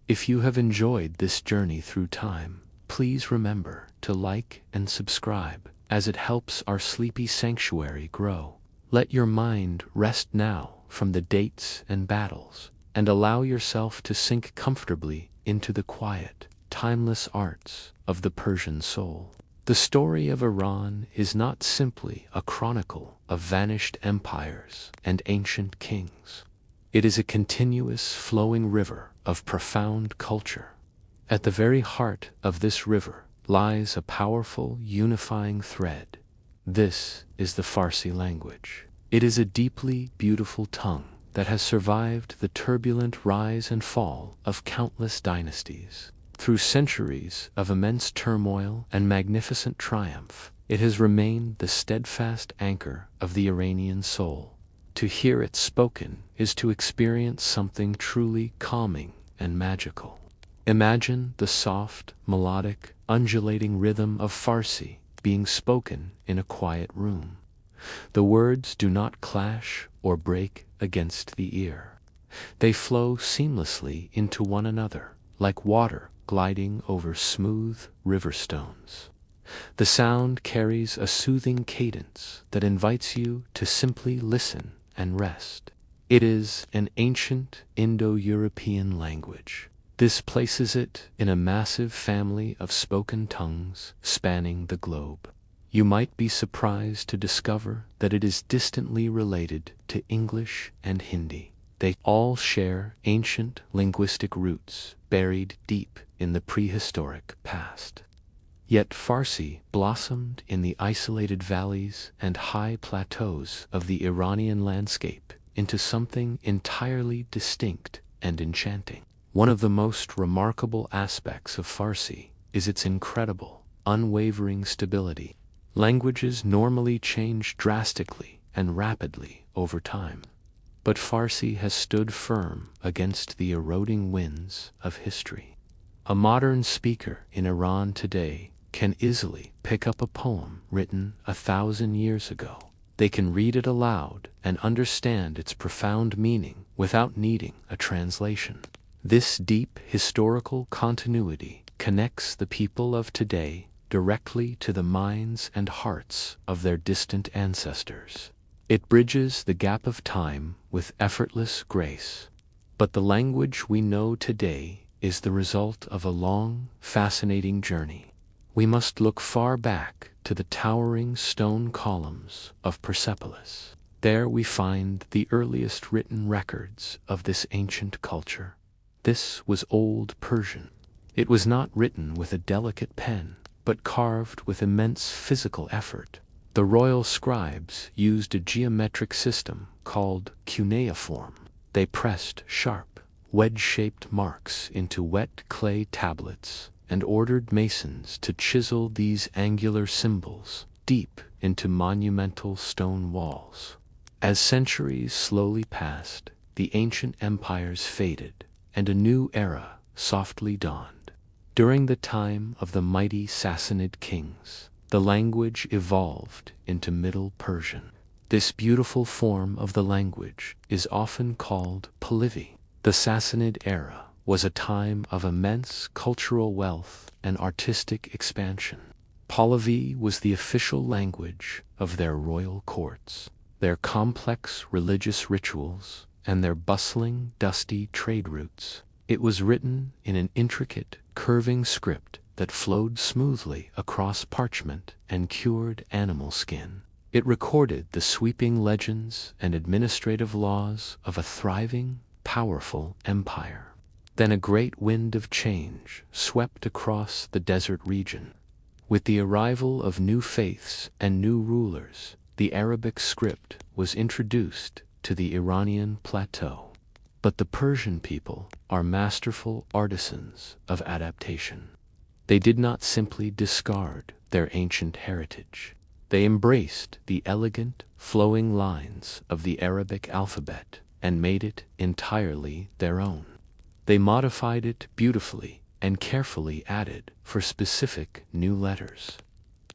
If you have enjoyed this journey through time, please remember to like and subscribe, as it helps our sleepy sanctuary grow. Let your mind rest now from the dates and battles, and allow yourself to sink comfortably into the quiet, timeless arts of the Persian soul. The story of Iran is not simply a chronicle of vanished empires and ancient kings. It is a continuous flowing river of profound culture. At the very heart of this river lies a powerful unifying thread. This is the Farsi language. It is a deeply beautiful tongue that has survived the turbulent rise and fall of countless dynasties. Through centuries of immense turmoil and magnificent triumph, it has remained the steadfast anchor of the Iranian soul. To hear it spoken is to experience something truly calming and magical. Imagine the soft, melodic, undulating rhythm of Farsi being spoken in a quiet room. The words do not clash or break against the ear. They flow seamlessly into one another, like water gliding over smooth river stones. The sound carries a soothing cadence that invites you to simply listen and rest. It is an ancient Indo-European language. This places it in a massive family of spoken tongues spanning the globe. You might be surprised to discover that it is distantly related to English and Hindi. They all share ancient linguistic roots buried deep in the prehistoric past. Yet Farsi blossomed in the isolated valleys and high plateaus of the Iranian landscape into something entirely distinct and enchanting. One of the most remarkable aspects of Farsi is its incredible, unwavering stability. Languages normally change drastically and rapidly over time, but Farsi has stood firm against the eroding winds of history. A modern speaker in Iran today can easily pick up a poem written 1,000 years ago They can read it aloud and understand its profound meaning without needing a translation. This deep historical continuity connects the people of today directly to the minds and hearts of their distant ancestors. It bridges the gap of time with effortless grace. But the language we know today is the result of a long, fascinating journey. We must look far back to the towering stone columns of Persepolis. There we find the earliest written records of this ancient culture. This was Old Persian. It was not written with a delicate pen, but carved with immense physical effort. The royal scribes used a geometric system called cuneiform. They pressed sharp, wedge-shaped marks into wet clay tablets and ordered masons to chisel these angular symbols deep into monumental stone walls. As centuries slowly passed, the ancient empires faded, and a new era softly dawned. During the time of the mighty Sassanid kings, the language evolved into Middle Persian. This beautiful form of the language is often called Pahlavi. The Sassanid era was a time of immense cultural wealth and artistic expansion. Pahlavi was the official language of their royal courts. Their complex religious rituals and their bustling, dusty trade routes. It was written in an intricate, curving script that flowed smoothly across parchment and cured animal skin. It recorded the sweeping legends and administrative laws of a thriving, powerful empire. Then a great wind of change swept across the desert region. With the arrival of new faiths and new rulers, the Arabic script was introduced to the Iranian plateau. But the Persian people are masterful artisans of adaptation. They did not simply discard their ancient heritage. They embraced the elegant, flowing lines of the Arabic alphabet and made it entirely their own. They modified it beautifully and carefully added for specific new letters.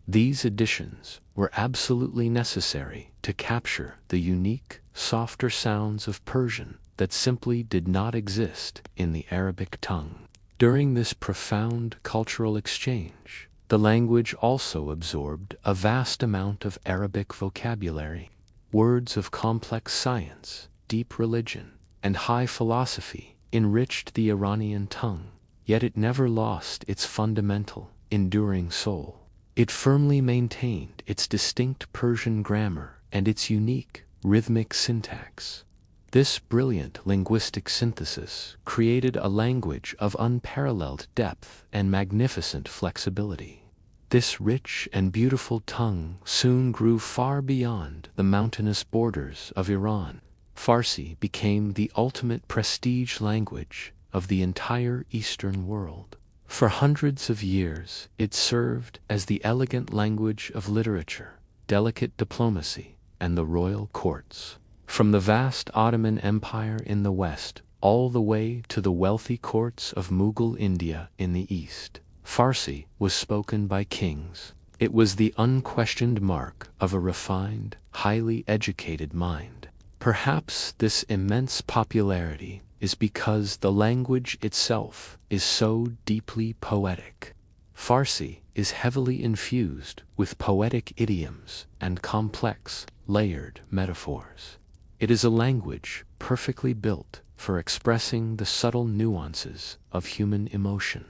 These additions were absolutely necessary to capture the unique, softer sounds of Persian that simply did not exist in the Arabic tongue. During this profound cultural exchange, the language also absorbed a vast amount of Arabic vocabulary. Words of complex science, deep religion, and high philosophy enriched the Iranian tongue, yet it never lost its fundamental, enduring soul. It firmly maintained its distinct Persian grammar and its unique, rhythmic syntax. This brilliant linguistic synthesis created a language of unparalleled depth and magnificent flexibility. This rich and beautiful tongue soon grew far beyond the mountainous borders of Iran. Farsi became the ultimate prestige language of the entire Eastern world. For hundreds of years, it served as the elegant language of literature, delicate diplomacy, and the royal courts. From the vast Ottoman Empire in the west, all the way to the wealthy courts of Mughal India in the east, Farsi was spoken by kings. It was the unquestioned mark of a refined, highly educated mind. Perhaps this immense popularity is because the language itself is so deeply poetic. Farsi is heavily infused with poetic idioms and complex, layered metaphors. It is a language perfectly built for expressing the subtle nuances of human emotion.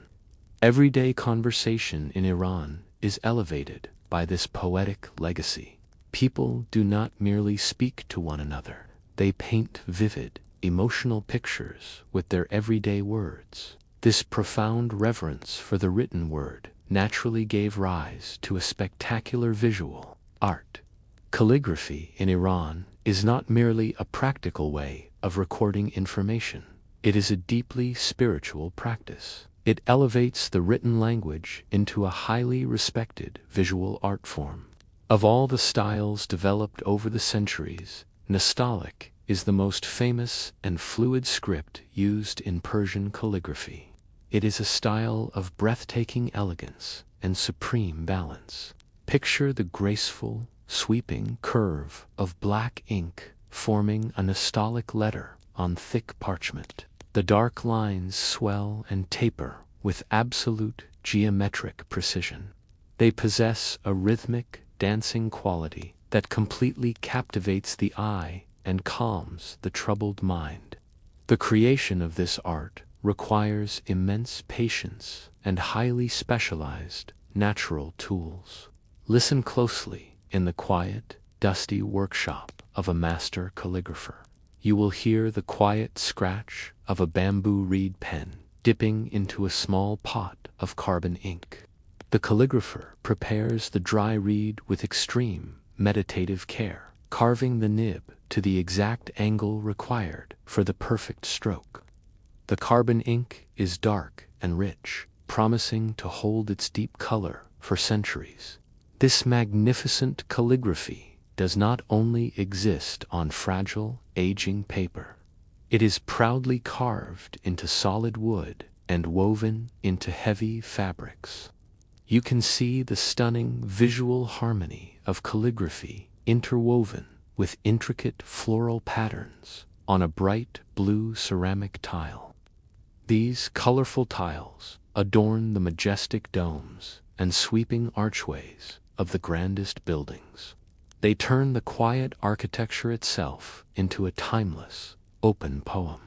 Everyday conversation in Iran is elevated by this poetic legacy. People do not merely speak to one another. They paint vivid, emotional pictures with their everyday words. This profound reverence for the written word naturally gave rise to a spectacular visual art. Calligraphy in Iran is not merely a practical way of recording information. It is a deeply spiritual practice. It elevates the written language into a highly respected visual art form. Of all the styles developed over the centuries, Nastaliq is the most famous and fluid script used in Persian calligraphy. It is a style of breathtaking elegance and supreme balance. Picture the graceful, sweeping curve of black ink forming a nostalgic letter on thick parchment. The dark lines swell and taper with absolute geometric precision. They possess a rhythmic, dancing quality that completely captivates the eye and calms the troubled mind. The creation of this art requires immense patience and highly specialized natural tools. Listen closely in the quiet, dusty workshop of a master calligrapher. You will hear the quiet scratch of a bamboo reed pen dipping into a small pot of carbon ink. The calligrapher prepares the dry reed with extreme meditative care, carving the nib to the exact angle required for the perfect stroke. The carbon ink is dark and rich, promising to hold its deep color for centuries. This magnificent calligraphy does not only exist on fragile, aging paper. It is proudly carved into solid wood and woven into heavy fabrics. You can see the stunning visual harmony of calligraphy interwoven with intricate floral patterns on a bright blue ceramic tile. These colorful tiles adorn the majestic domes and sweeping archways of the grandest buildings. They turn the quiet architecture itself into a timeless, open poem.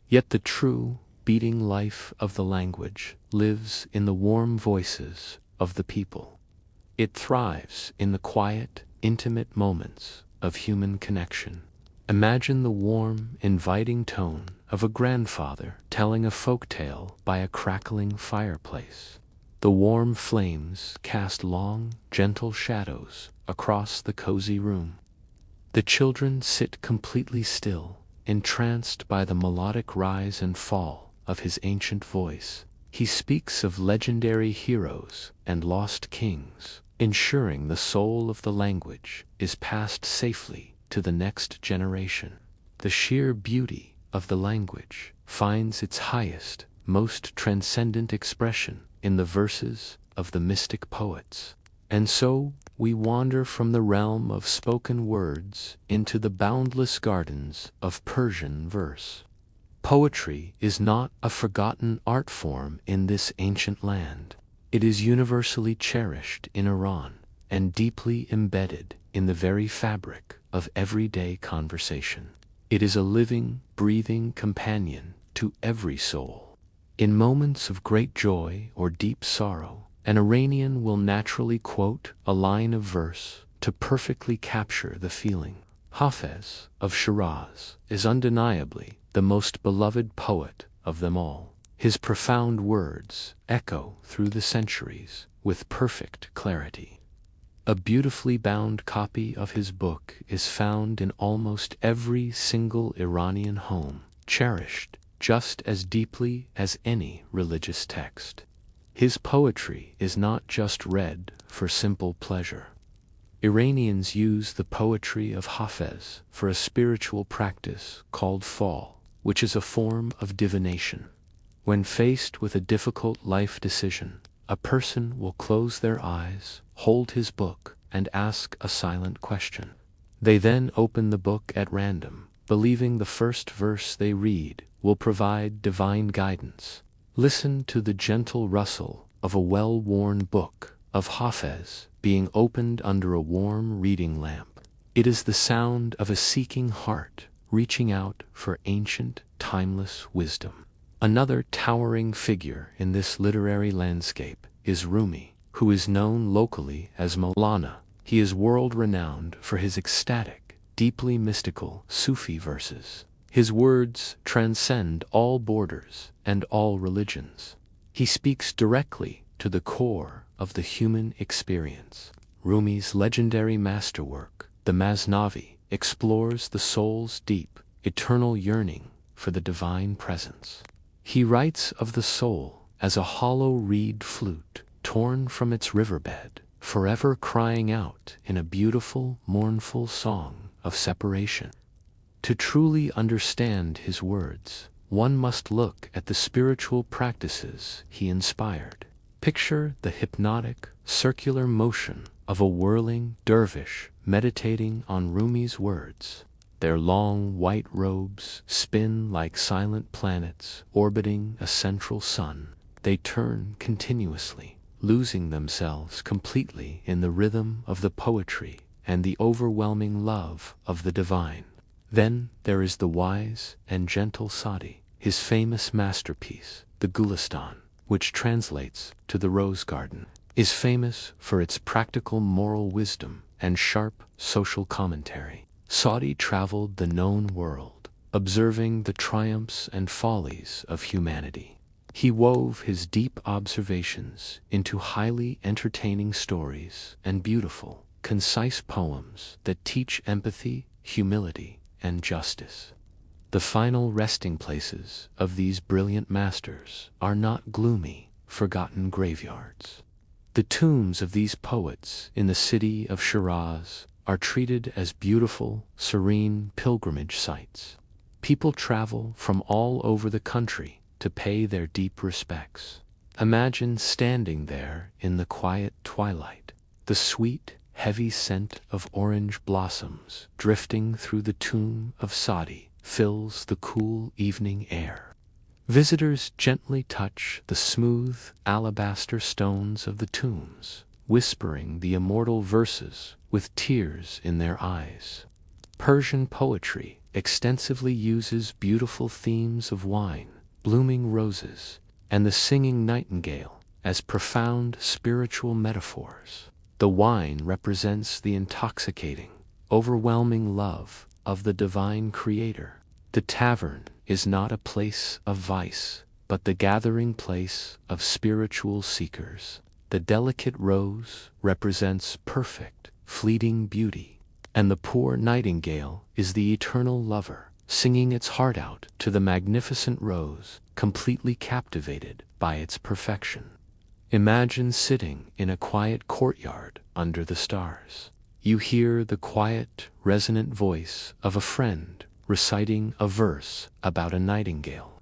Yet the true, beating life of the language lives in the warm voices of the people. It thrives in the quiet, intimate moments of human connection. Imagine the warm, inviting tone of a grandfather telling a folk tale by a crackling fireplace. The warm flames cast long, gentle shadows across the cozy room. The children sit completely still, entranced by the melodic rise and fall of his ancient voice. He speaks of legendary heroes and lost kings, ensuring the soul of the language is passed safely to the next generation. The sheer beauty of the language finds its highest, most transcendent expression in the verses of the mystic poets. And so we wander from the realm of spoken words into the boundless gardens of Persian verse. Poetry is not a forgotten art form in this ancient land. It is universally cherished in Iran and deeply embedded in the very fabric of everyday conversation. It is a living, breathing companion to every soul. In moments of great joy or deep sorrow, an Iranian will naturally quote a line of verse to perfectly capture the feeling. Hafez of Shiraz is undeniably the most beloved poet of them all. His profound words echo through the centuries with perfect clarity. A beautifully bound copy of his book is found in almost every single Iranian home, cherished just as deeply as any religious text. His poetry is not just read for simple pleasure. Iranians use the poetry of Hafez for a spiritual practice called fall, which is a form of divination. When faced with a difficult life decision, a person will close their eyes, hold his book, and ask a silent question. They then open the book at random, believing the first verse they read will provide divine guidance. Listen to the gentle rustle of a well-worn book of Hafez being opened under a warm reading lamp. It is the sound of a seeking heart reaching out for ancient, timeless wisdom. Another towering figure in this literary landscape is Rumi, who is known locally as Maulana. He is world-renowned for his ecstatic, deeply mystical Sufi verses. His words transcend all borders and all religions. He speaks directly to the core of the human experience. Rumi's legendary masterwork, the Masnavi, explores the soul's deep, eternal yearning for the divine presence. He writes of the soul as a hollow reed flute torn from its riverbed, forever crying out in a beautiful, mournful song of separation. To truly understand his words, one must look at the spiritual practices he inspired. Picture the hypnotic, circular motion of a whirling dervish meditating on Rumi's words. Their long white robes spin like silent planets orbiting a central sun. They turn continuously, losing themselves completely in the rhythm of the poetry and the overwhelming love of the divine. Then there is the wise and gentle Sadi, his famous masterpiece, the Gulistan, which translates to the Rose Garden, is famous for its practical moral wisdom and sharp social commentary. Sadi traveled the known world, observing the triumphs and follies of humanity. He wove his deep observations into highly entertaining stories and beautiful, concise poems that teach empathy, humility, and justice. The final resting places of these brilliant masters are not gloomy, forgotten graveyards. The tombs of these poets in the city of Shiraz are treated as beautiful, serene pilgrimage sites. People travel from all over the country to pay their deep respects. Imagine standing there in the quiet twilight, the sweet, heavy scent of orange blossoms drifting through the tomb of Sadi fills the cool evening air. Visitors gently touch the smooth alabaster stones of the tombs, whispering the immortal verses with tears in their eyes. Persian poetry extensively uses beautiful themes of wine, blooming roses, and the singing nightingale as profound spiritual metaphors. The wine represents the intoxicating, overwhelming love of the divine creator. The tavern is not a place of vice, but the gathering place of spiritual seekers. The delicate rose represents perfect, fleeting beauty, and the poor nightingale is the eternal lover, singing its heart out to the magnificent rose, completely captivated by its perfection. Imagine sitting in a quiet courtyard under the stars. You hear the quiet, resonant voice of a friend reciting a verse about a nightingale.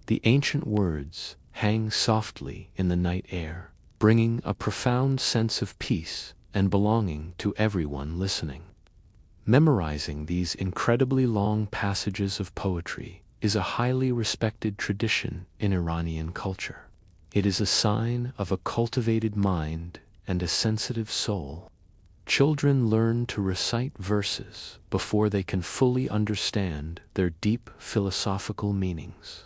The ancient words hang softly in the night air, bringing a profound sense of peace and belonging to everyone listening. Memorizing these incredibly long passages of poetry is a highly respected tradition in Iranian culture. It is a sign of a cultivated mind and a sensitive soul. Children learn to recite verses before they can fully understand their deep philosophical meanings.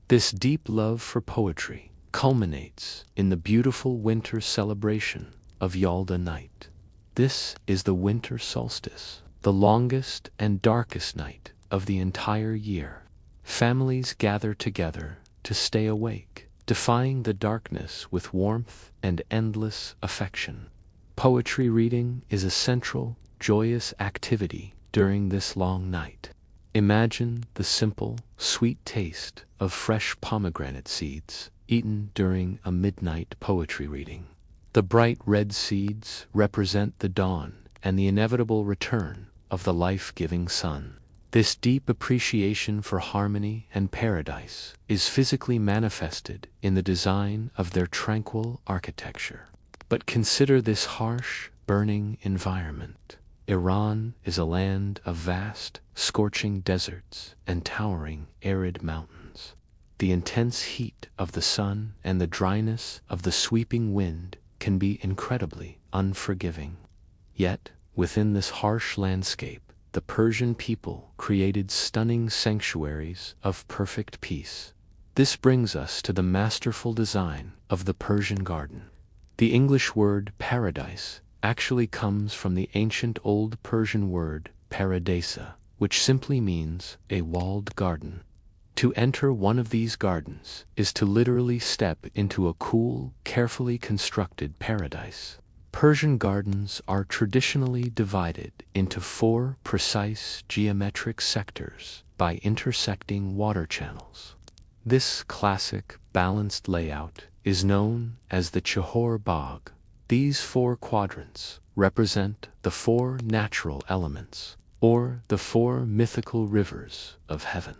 This deep love for poetry culminates in the beautiful winter celebration of Yalda night. This is the winter solstice, the longest and darkest night of the entire year. Families gather together to stay awake, defying the darkness with warmth and endless affection. Poetry reading is a central, joyous activity during this long night. Imagine the simple, sweet taste of fresh pomegranate seeds eaten during a midnight poetry reading. The bright red seeds represent the dawn and the inevitable return of the life-giving sun. This deep appreciation for harmony and paradise is physically manifested in the design of their tranquil architecture. But consider this harsh, burning environment. Iran is a land of vast, scorching deserts and towering, arid mountains. The intense heat of the sun and the dryness of the sweeping wind can be incredibly unforgiving. Yet, within this harsh landscape, the Persian people created stunning sanctuaries of perfect peace. This brings us to the masterful design of the Persian garden. The English word paradise actually comes from the ancient Old Persian word paradisa, which simply means a walled garden. To enter one of these gardens is to literally step into a cool, carefully constructed paradise. Persian gardens are traditionally divided into 4 precise geometric sectors by intersecting water channels. This classic, balanced layout is known as the Chahor Bagh. These 4 quadrants represent the 4 natural elements, or the 4 mythical rivers of heaven.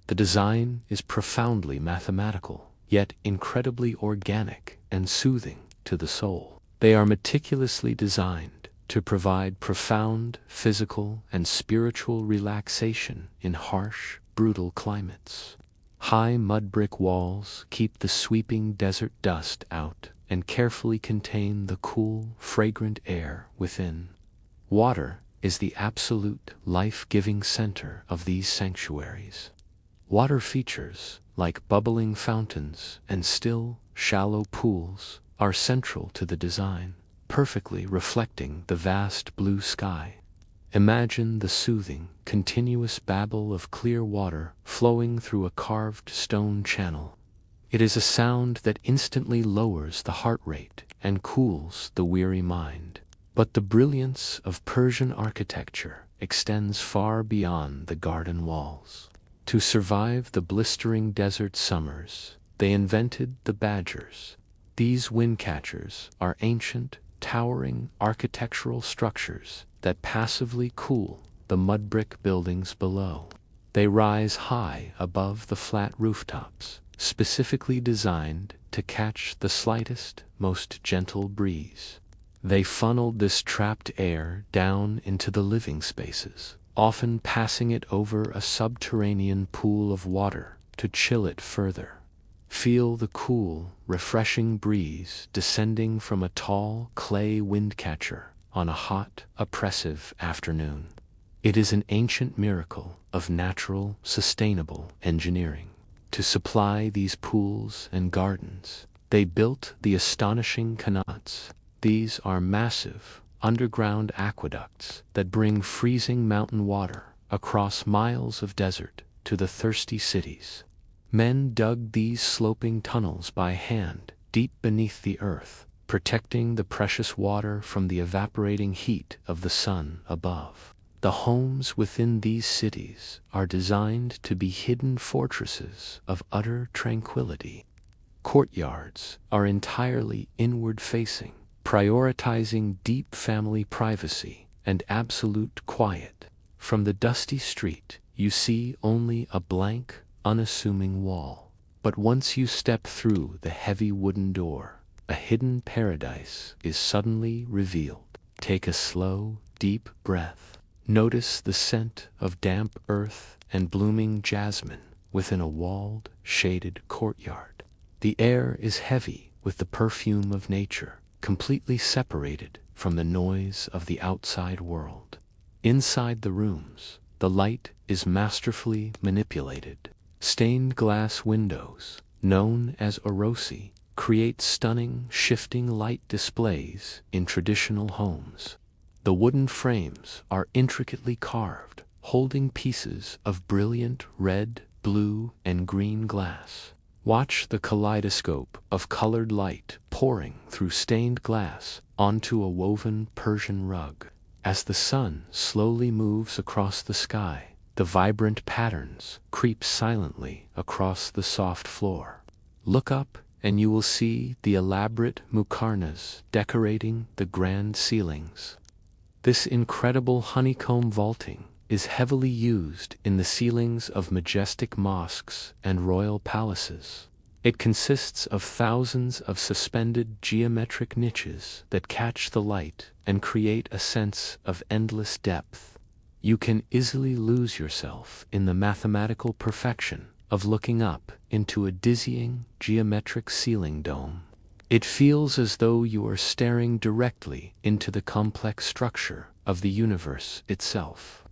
The design is profoundly mathematical, yet incredibly organic and soothing to the soul. They are meticulously designed to provide profound physical and spiritual relaxation in harsh, brutal climates. High mud brick walls keep the sweeping desert dust out and carefully contain the cool, fragrant air within. Water is the absolute life-giving center of these sanctuaries. Water features, like bubbling fountains and still, shallow pools, are central to the design, perfectly reflecting the vast blue sky. Imagine the soothing, continuous babble of clear water flowing through a carved stone channel. It is a sound that instantly lowers the heart rate and cools the weary mind. But the brilliance of Persian architecture extends far beyond the garden walls. To survive the blistering desert summers, they invented the badgers. These windcatchers are ancient, towering architectural structures that passively cool the mud brick buildings below. They rise high above the flat rooftops, specifically designed to catch the slightest, most gentle breeze. They funneled this trapped air down into the living spaces, often passing it over a subterranean pool of water to chill it further. Feel the cool, refreshing breeze descending from a tall clay windcatcher on a hot, oppressive afternoon. It is an ancient miracle of natural, sustainable engineering. To supply these pools and gardens, they built the astonishing qanats. These are massive, underground aqueducts that bring freezing mountain water across miles of desert to the thirsty cities. Men dug these sloping tunnels by hand, deep beneath the earth, protecting the precious water from the evaporating heat of the sun above. The homes within these cities are designed to be hidden fortresses of utter tranquility. Courtyards are entirely inward-facing, prioritizing deep family privacy and absolute quiet. From the dusty street, you see only a blank, unassuming wall. But once you step through the heavy wooden door, a hidden paradise is suddenly revealed. Take a slow, deep breath. Notice the scent of damp earth and blooming jasmine within a walled, shaded courtyard. The air is heavy with the perfume of nature, completely separated from the noise of the outside world. Inside the rooms, the light is masterfully manipulated. Stained glass windows, known as orosi, create stunning, shifting light displays in traditional homes. The wooden frames are intricately carved, holding pieces of brilliant red, blue, and green glass. Watch the kaleidoscope of colored light pouring through stained glass onto a woven Persian rug. As the sun slowly moves across the sky, the vibrant patterns creep silently across the soft floor. Look up and you will see the elaborate muqarnas decorating the grand ceilings. This incredible honeycomb vaulting is heavily used in the ceilings of majestic mosques and royal palaces. It consists of thousands of suspended geometric niches that catch the light and create a sense of endless depth. You can easily lose yourself in the mathematical perfection of looking up into a dizzying geometric ceiling dome. It feels as though you are staring directly into the complex structure of the universe itself.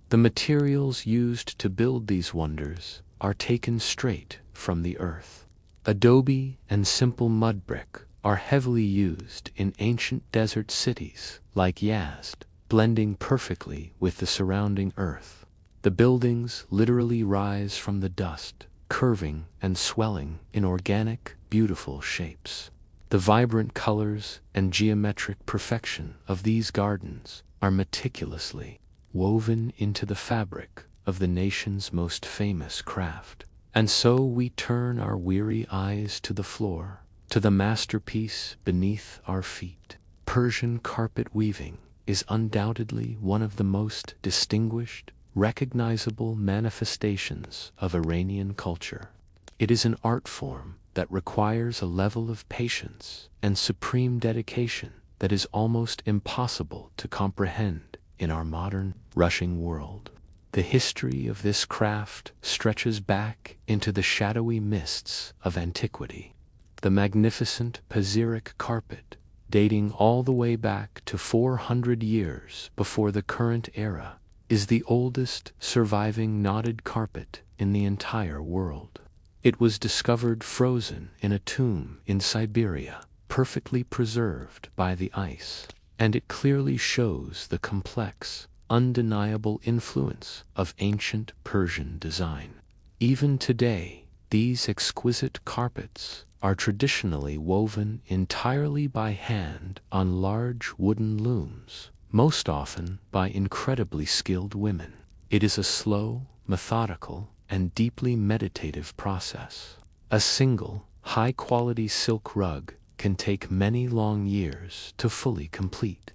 The materials used to build these wonders are taken straight from the earth. Adobe and simple mud brick are heavily used in ancient desert cities like Yazd, blending perfectly with the surrounding earth. The buildings literally rise from the dust, curving and swelling in organic, beautiful shapes. The vibrant colors and geometric perfection of these gardens are meticulously woven into the fabric of the nation's most famous craft. And so we turn our weary eyes to the floor, to the masterpiece beneath our feet. Persian carpet weaving is undoubtedly one of the most distinguished, recognizable manifestations of Iranian culture. It is an art form that requires a level of patience and supreme dedication that is almost impossible to comprehend in our modern, rushing world. The history of this craft stretches back into the shadowy mists of antiquity. The magnificent Persian carpet, dating all the way back to 400 years before the current era, is the oldest surviving knotted carpet in the entire world. It was discovered frozen in a tomb in Siberia, perfectly preserved by the ice, and it clearly shows the complex, undeniable influence of ancient Persian design. Even today, these exquisite carpets are traditionally woven entirely by hand on large wooden looms, most often by incredibly skilled women. It is a slow, methodical, and deeply meditative process. A single, high-quality silk rug can take many long years to fully complete.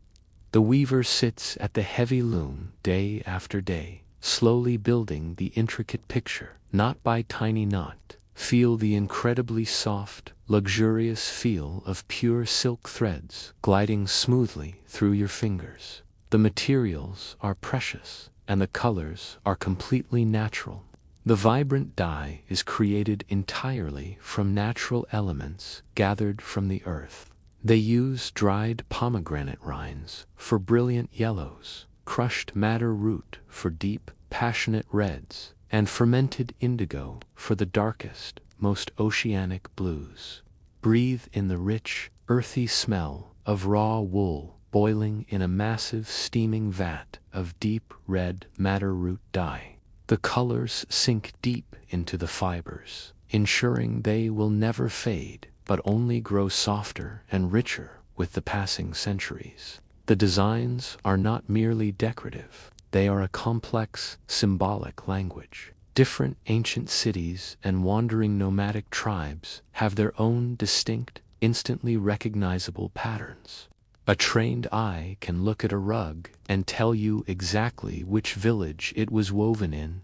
The weaver sits at the heavy loom day after day, slowly building the intricate picture, knot by tiny knot. Feel the incredibly soft, luxurious feel of pure silk threads gliding smoothly through your fingers. The materials are precious, and the colors are completely natural. The vibrant dye is created entirely from natural elements gathered from the earth. They use dried pomegranate rinds for brilliant yellows, crushed madder root for deep, passionate reds, and fermented indigo for the darkest, most oceanic blues. Breathe in the rich, earthy smell of raw wool boiling in a massive steaming vat of deep red madder root dye. The colors sink deep into the fibers, ensuring they will never fade, but only grow softer and richer with the passing centuries. The designs are not merely decorative. They are a complex, symbolic language. Different ancient cities and wandering nomadic tribes have their own distinct, instantly recognizable patterns. A trained eye can look at a rug and tell you exactly which village it was woven in.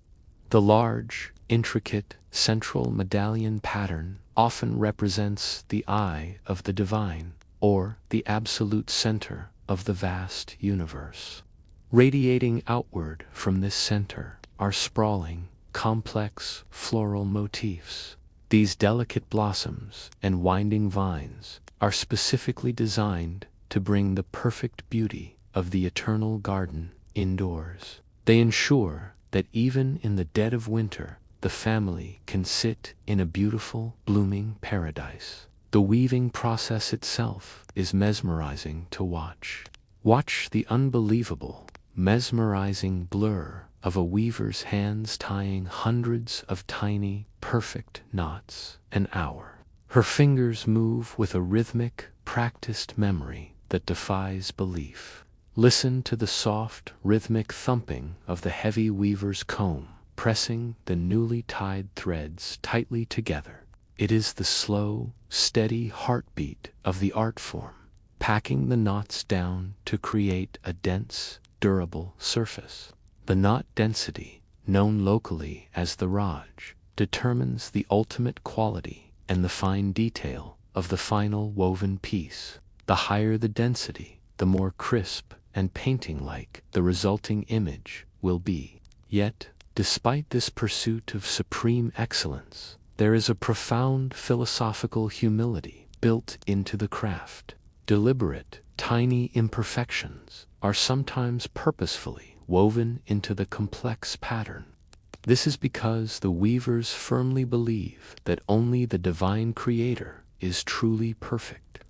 The large, intricate, central medallion pattern often represents the eye of the divine, or the absolute center of the vast universe. Radiating outward from this center are sprawling, complex floral motifs. These delicate blossoms and winding vines are specifically designed to bring the perfect beauty of the eternal garden indoors. They ensure that even in the dead of winter, the family can sit in a beautiful, blooming paradise. The weaving process itself is mesmerizing to watch. Watch the unbelievable, mesmerizing blur of a weaver's hands tying hundreds of tiny, perfect knots an hour. Her fingers move with a rhythmic, practiced memory that defies belief. Listen to the soft, rhythmic thumping of the heavy weaver's comb, pressing the newly tied threads tightly together. It is the slow, steady heartbeat of the art form, packing the knots down to create a dense, durable surface. The knot density, known locally as the raj, determines the ultimate quality and the fine detail of the final woven piece. The higher the density, the more crisp and painting-like the resulting image will be. Yet, despite this pursuit of supreme excellence, there is a profound philosophical humility built into the craft. Deliberate, tiny imperfections are sometimes purposefully woven into the complex pattern. This is because the weavers firmly believe that only the divine creator is truly perfect.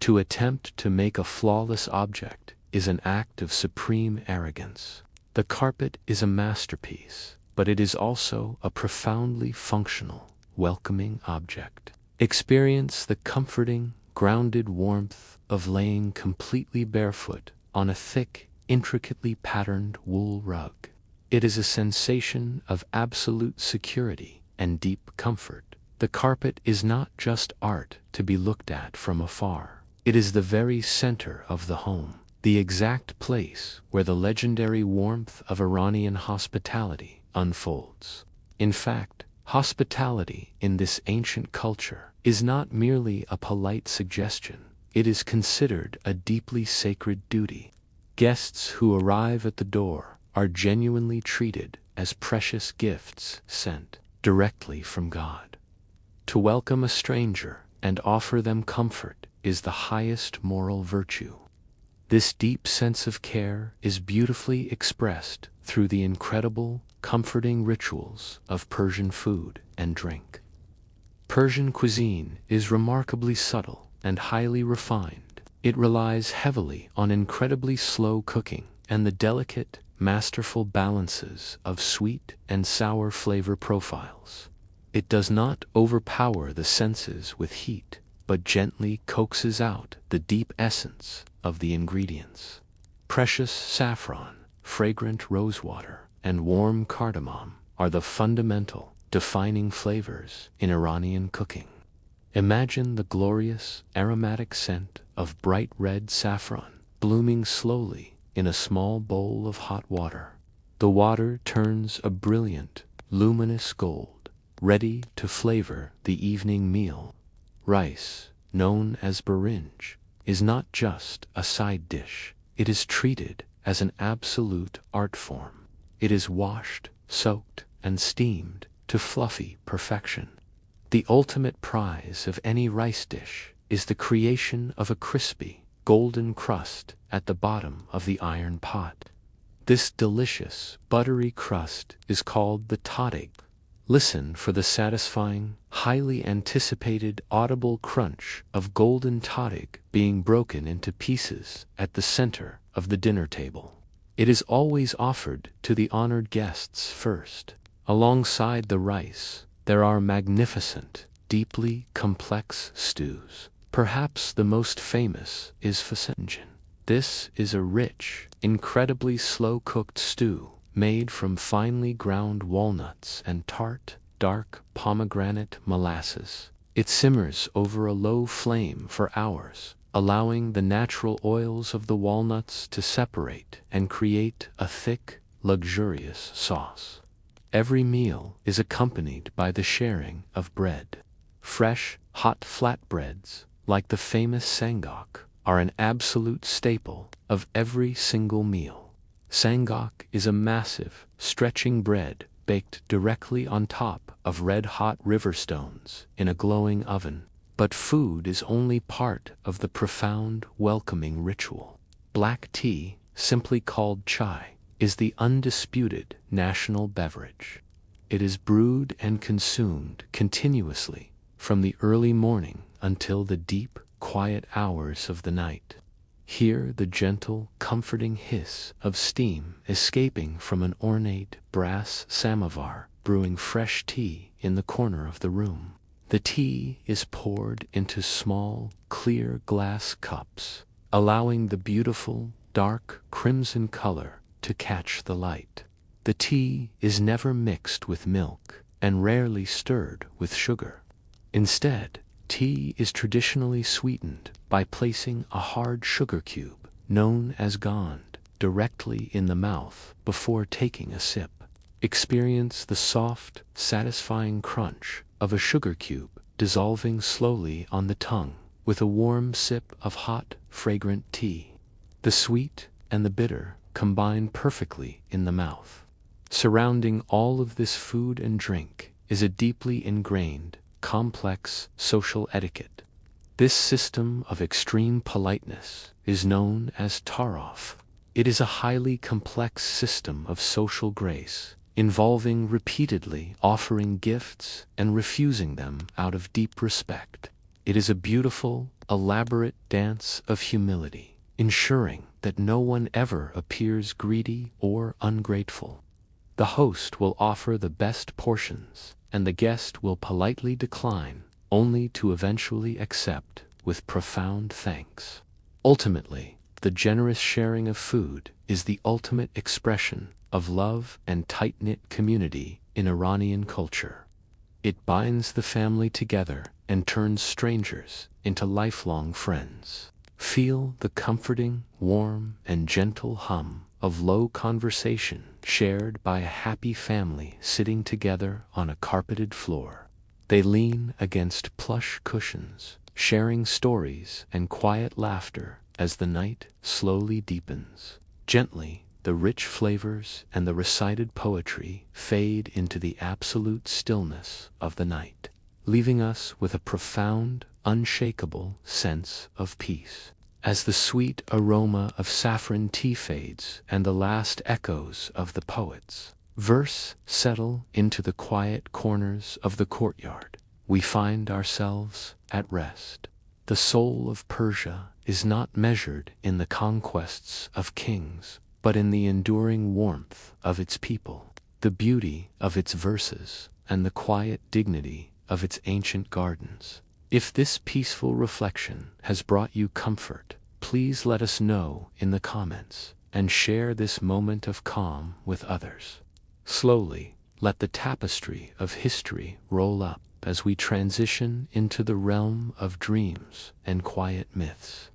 To attempt to make a flawless object is an act of supreme arrogance. The carpet is a masterpiece, but it is also a profoundly functional, welcoming object. Experience the comforting, grounded warmth of laying completely barefoot on a thick, intricately patterned wool rug. It is a sensation of absolute security and deep comfort. The carpet is not just art to be looked at from afar. It is the very center of the home, the exact place where the legendary warmth of Iranian hospitality unfolds. In fact, hospitality in this ancient culture is not merely a polite suggestion. it is considered a deeply sacred duty. Guests who arrive at the door are genuinely treated as precious gifts sent directly from God. To welcome a stranger and offer them comfort is the highest moral virtue. This deep sense of care is beautifully expressed through the incredible, comforting rituals of Persian food and drink. Persian cuisine is remarkably subtle and highly refined. It relies heavily on incredibly slow cooking and the delicate, masterful balances of sweet and sour flavor profiles. It does not overpower the senses with heat, but gently coaxes out the deep essence of the ingredients. Precious saffron, fragrant rosewater, and warm cardamom are the fundamental, defining flavors in Iranian cooking. Imagine the glorious, aromatic scent of bright red saffron blooming slowly in a small bowl of hot water. The water turns a brilliant, luminous gold, ready to flavor the evening meal. Rice, known as birinj, is not just a side dish. It is treated as an absolute art form. It is washed, soaked, and steamed to fluffy perfection. The ultimate prize of any rice dish is the creation of a crispy, golden crust at the bottom of the iron pot. This delicious, buttery crust is called the tadig. Listen for the satisfying, highly anticipated audible crunch of golden tadig being broken into pieces at the center of the dinner table. It is always offered to the honored guests first. Alongside the rice, there are magnificent, deeply complex stews. Perhaps the most famous is fasenjan. This is a rich, incredibly slow-cooked stew made from finely ground walnuts and tart, dark pomegranate molasses. It simmers over a low flame for hours, allowing the natural oils of the walnuts to separate and create a thick, luxurious sauce. Every meal is accompanied by the sharing of bread. Fresh, hot flatbreads, like the famous sangak, are an absolute staple of every single meal. Sangak is a massive, stretching bread baked directly on top of red-hot river stones in a glowing oven. But food is only part of the profound, welcoming ritual. Black tea, simply called chai, is the undisputed national beverage. It is brewed and consumed continuously from the early morning until the deep, quiet hours of the night. Hear the gentle, comforting hiss of steam escaping from an ornate brass samovar brewing fresh tea in the corner of the room. The tea is poured into small, clear glass cups, allowing the beautiful, dark crimson color to catch the light. The tea is never mixed with milk and rarely stirred with sugar. Instead, tea is traditionally sweetened by placing a hard sugar cube, known as gand, directly in the mouth before taking a sip. Experience the soft, satisfying crunch of a sugar cube dissolving slowly on the tongue with a warm sip of hot, fragrant tea. The sweet and the bitter combine perfectly in the mouth. Surrounding all of this food and drink is a deeply ingrained, complex social etiquette. This system of extreme politeness is known as tarof. It is a highly complex system of social grace, involving repeatedly offering gifts and refusing them out of deep respect. It is a beautiful, elaborate dance of humility, ensuring that no one ever appears greedy or ungrateful. The host will offer the best portions, and the guest will politely decline, only to eventually accept with profound thanks. Ultimately, the generous sharing of food is the ultimate expression of love and tight-knit community in Iranian culture. It binds the family together and turns strangers into lifelong friends. Feel the comforting, warm, and gentle hum of low conversation shared by a happy family sitting together on a carpeted floor. They lean against plush cushions, sharing stories and quiet laughter as the night slowly deepens. Gently, the rich flavors and the recited poetry fade into the absolute stillness of the night, leaving us with a profound, unshakable sense of peace. As the sweet aroma of saffron tea fades and the last echoes of the poet's verse settle into the quiet corners of the courtyard, we find ourselves at rest. The soul of Persia is not measured in the conquests of kings, but in the enduring warmth of its people, the beauty of its verses, and the quiet dignity of its ancient gardens. If this peaceful reflection has brought you comfort, please let us know in the comments and share this moment of calm with others. Slowly, let the tapestry of history roll up as we transition into the realm of dreams and quiet myths.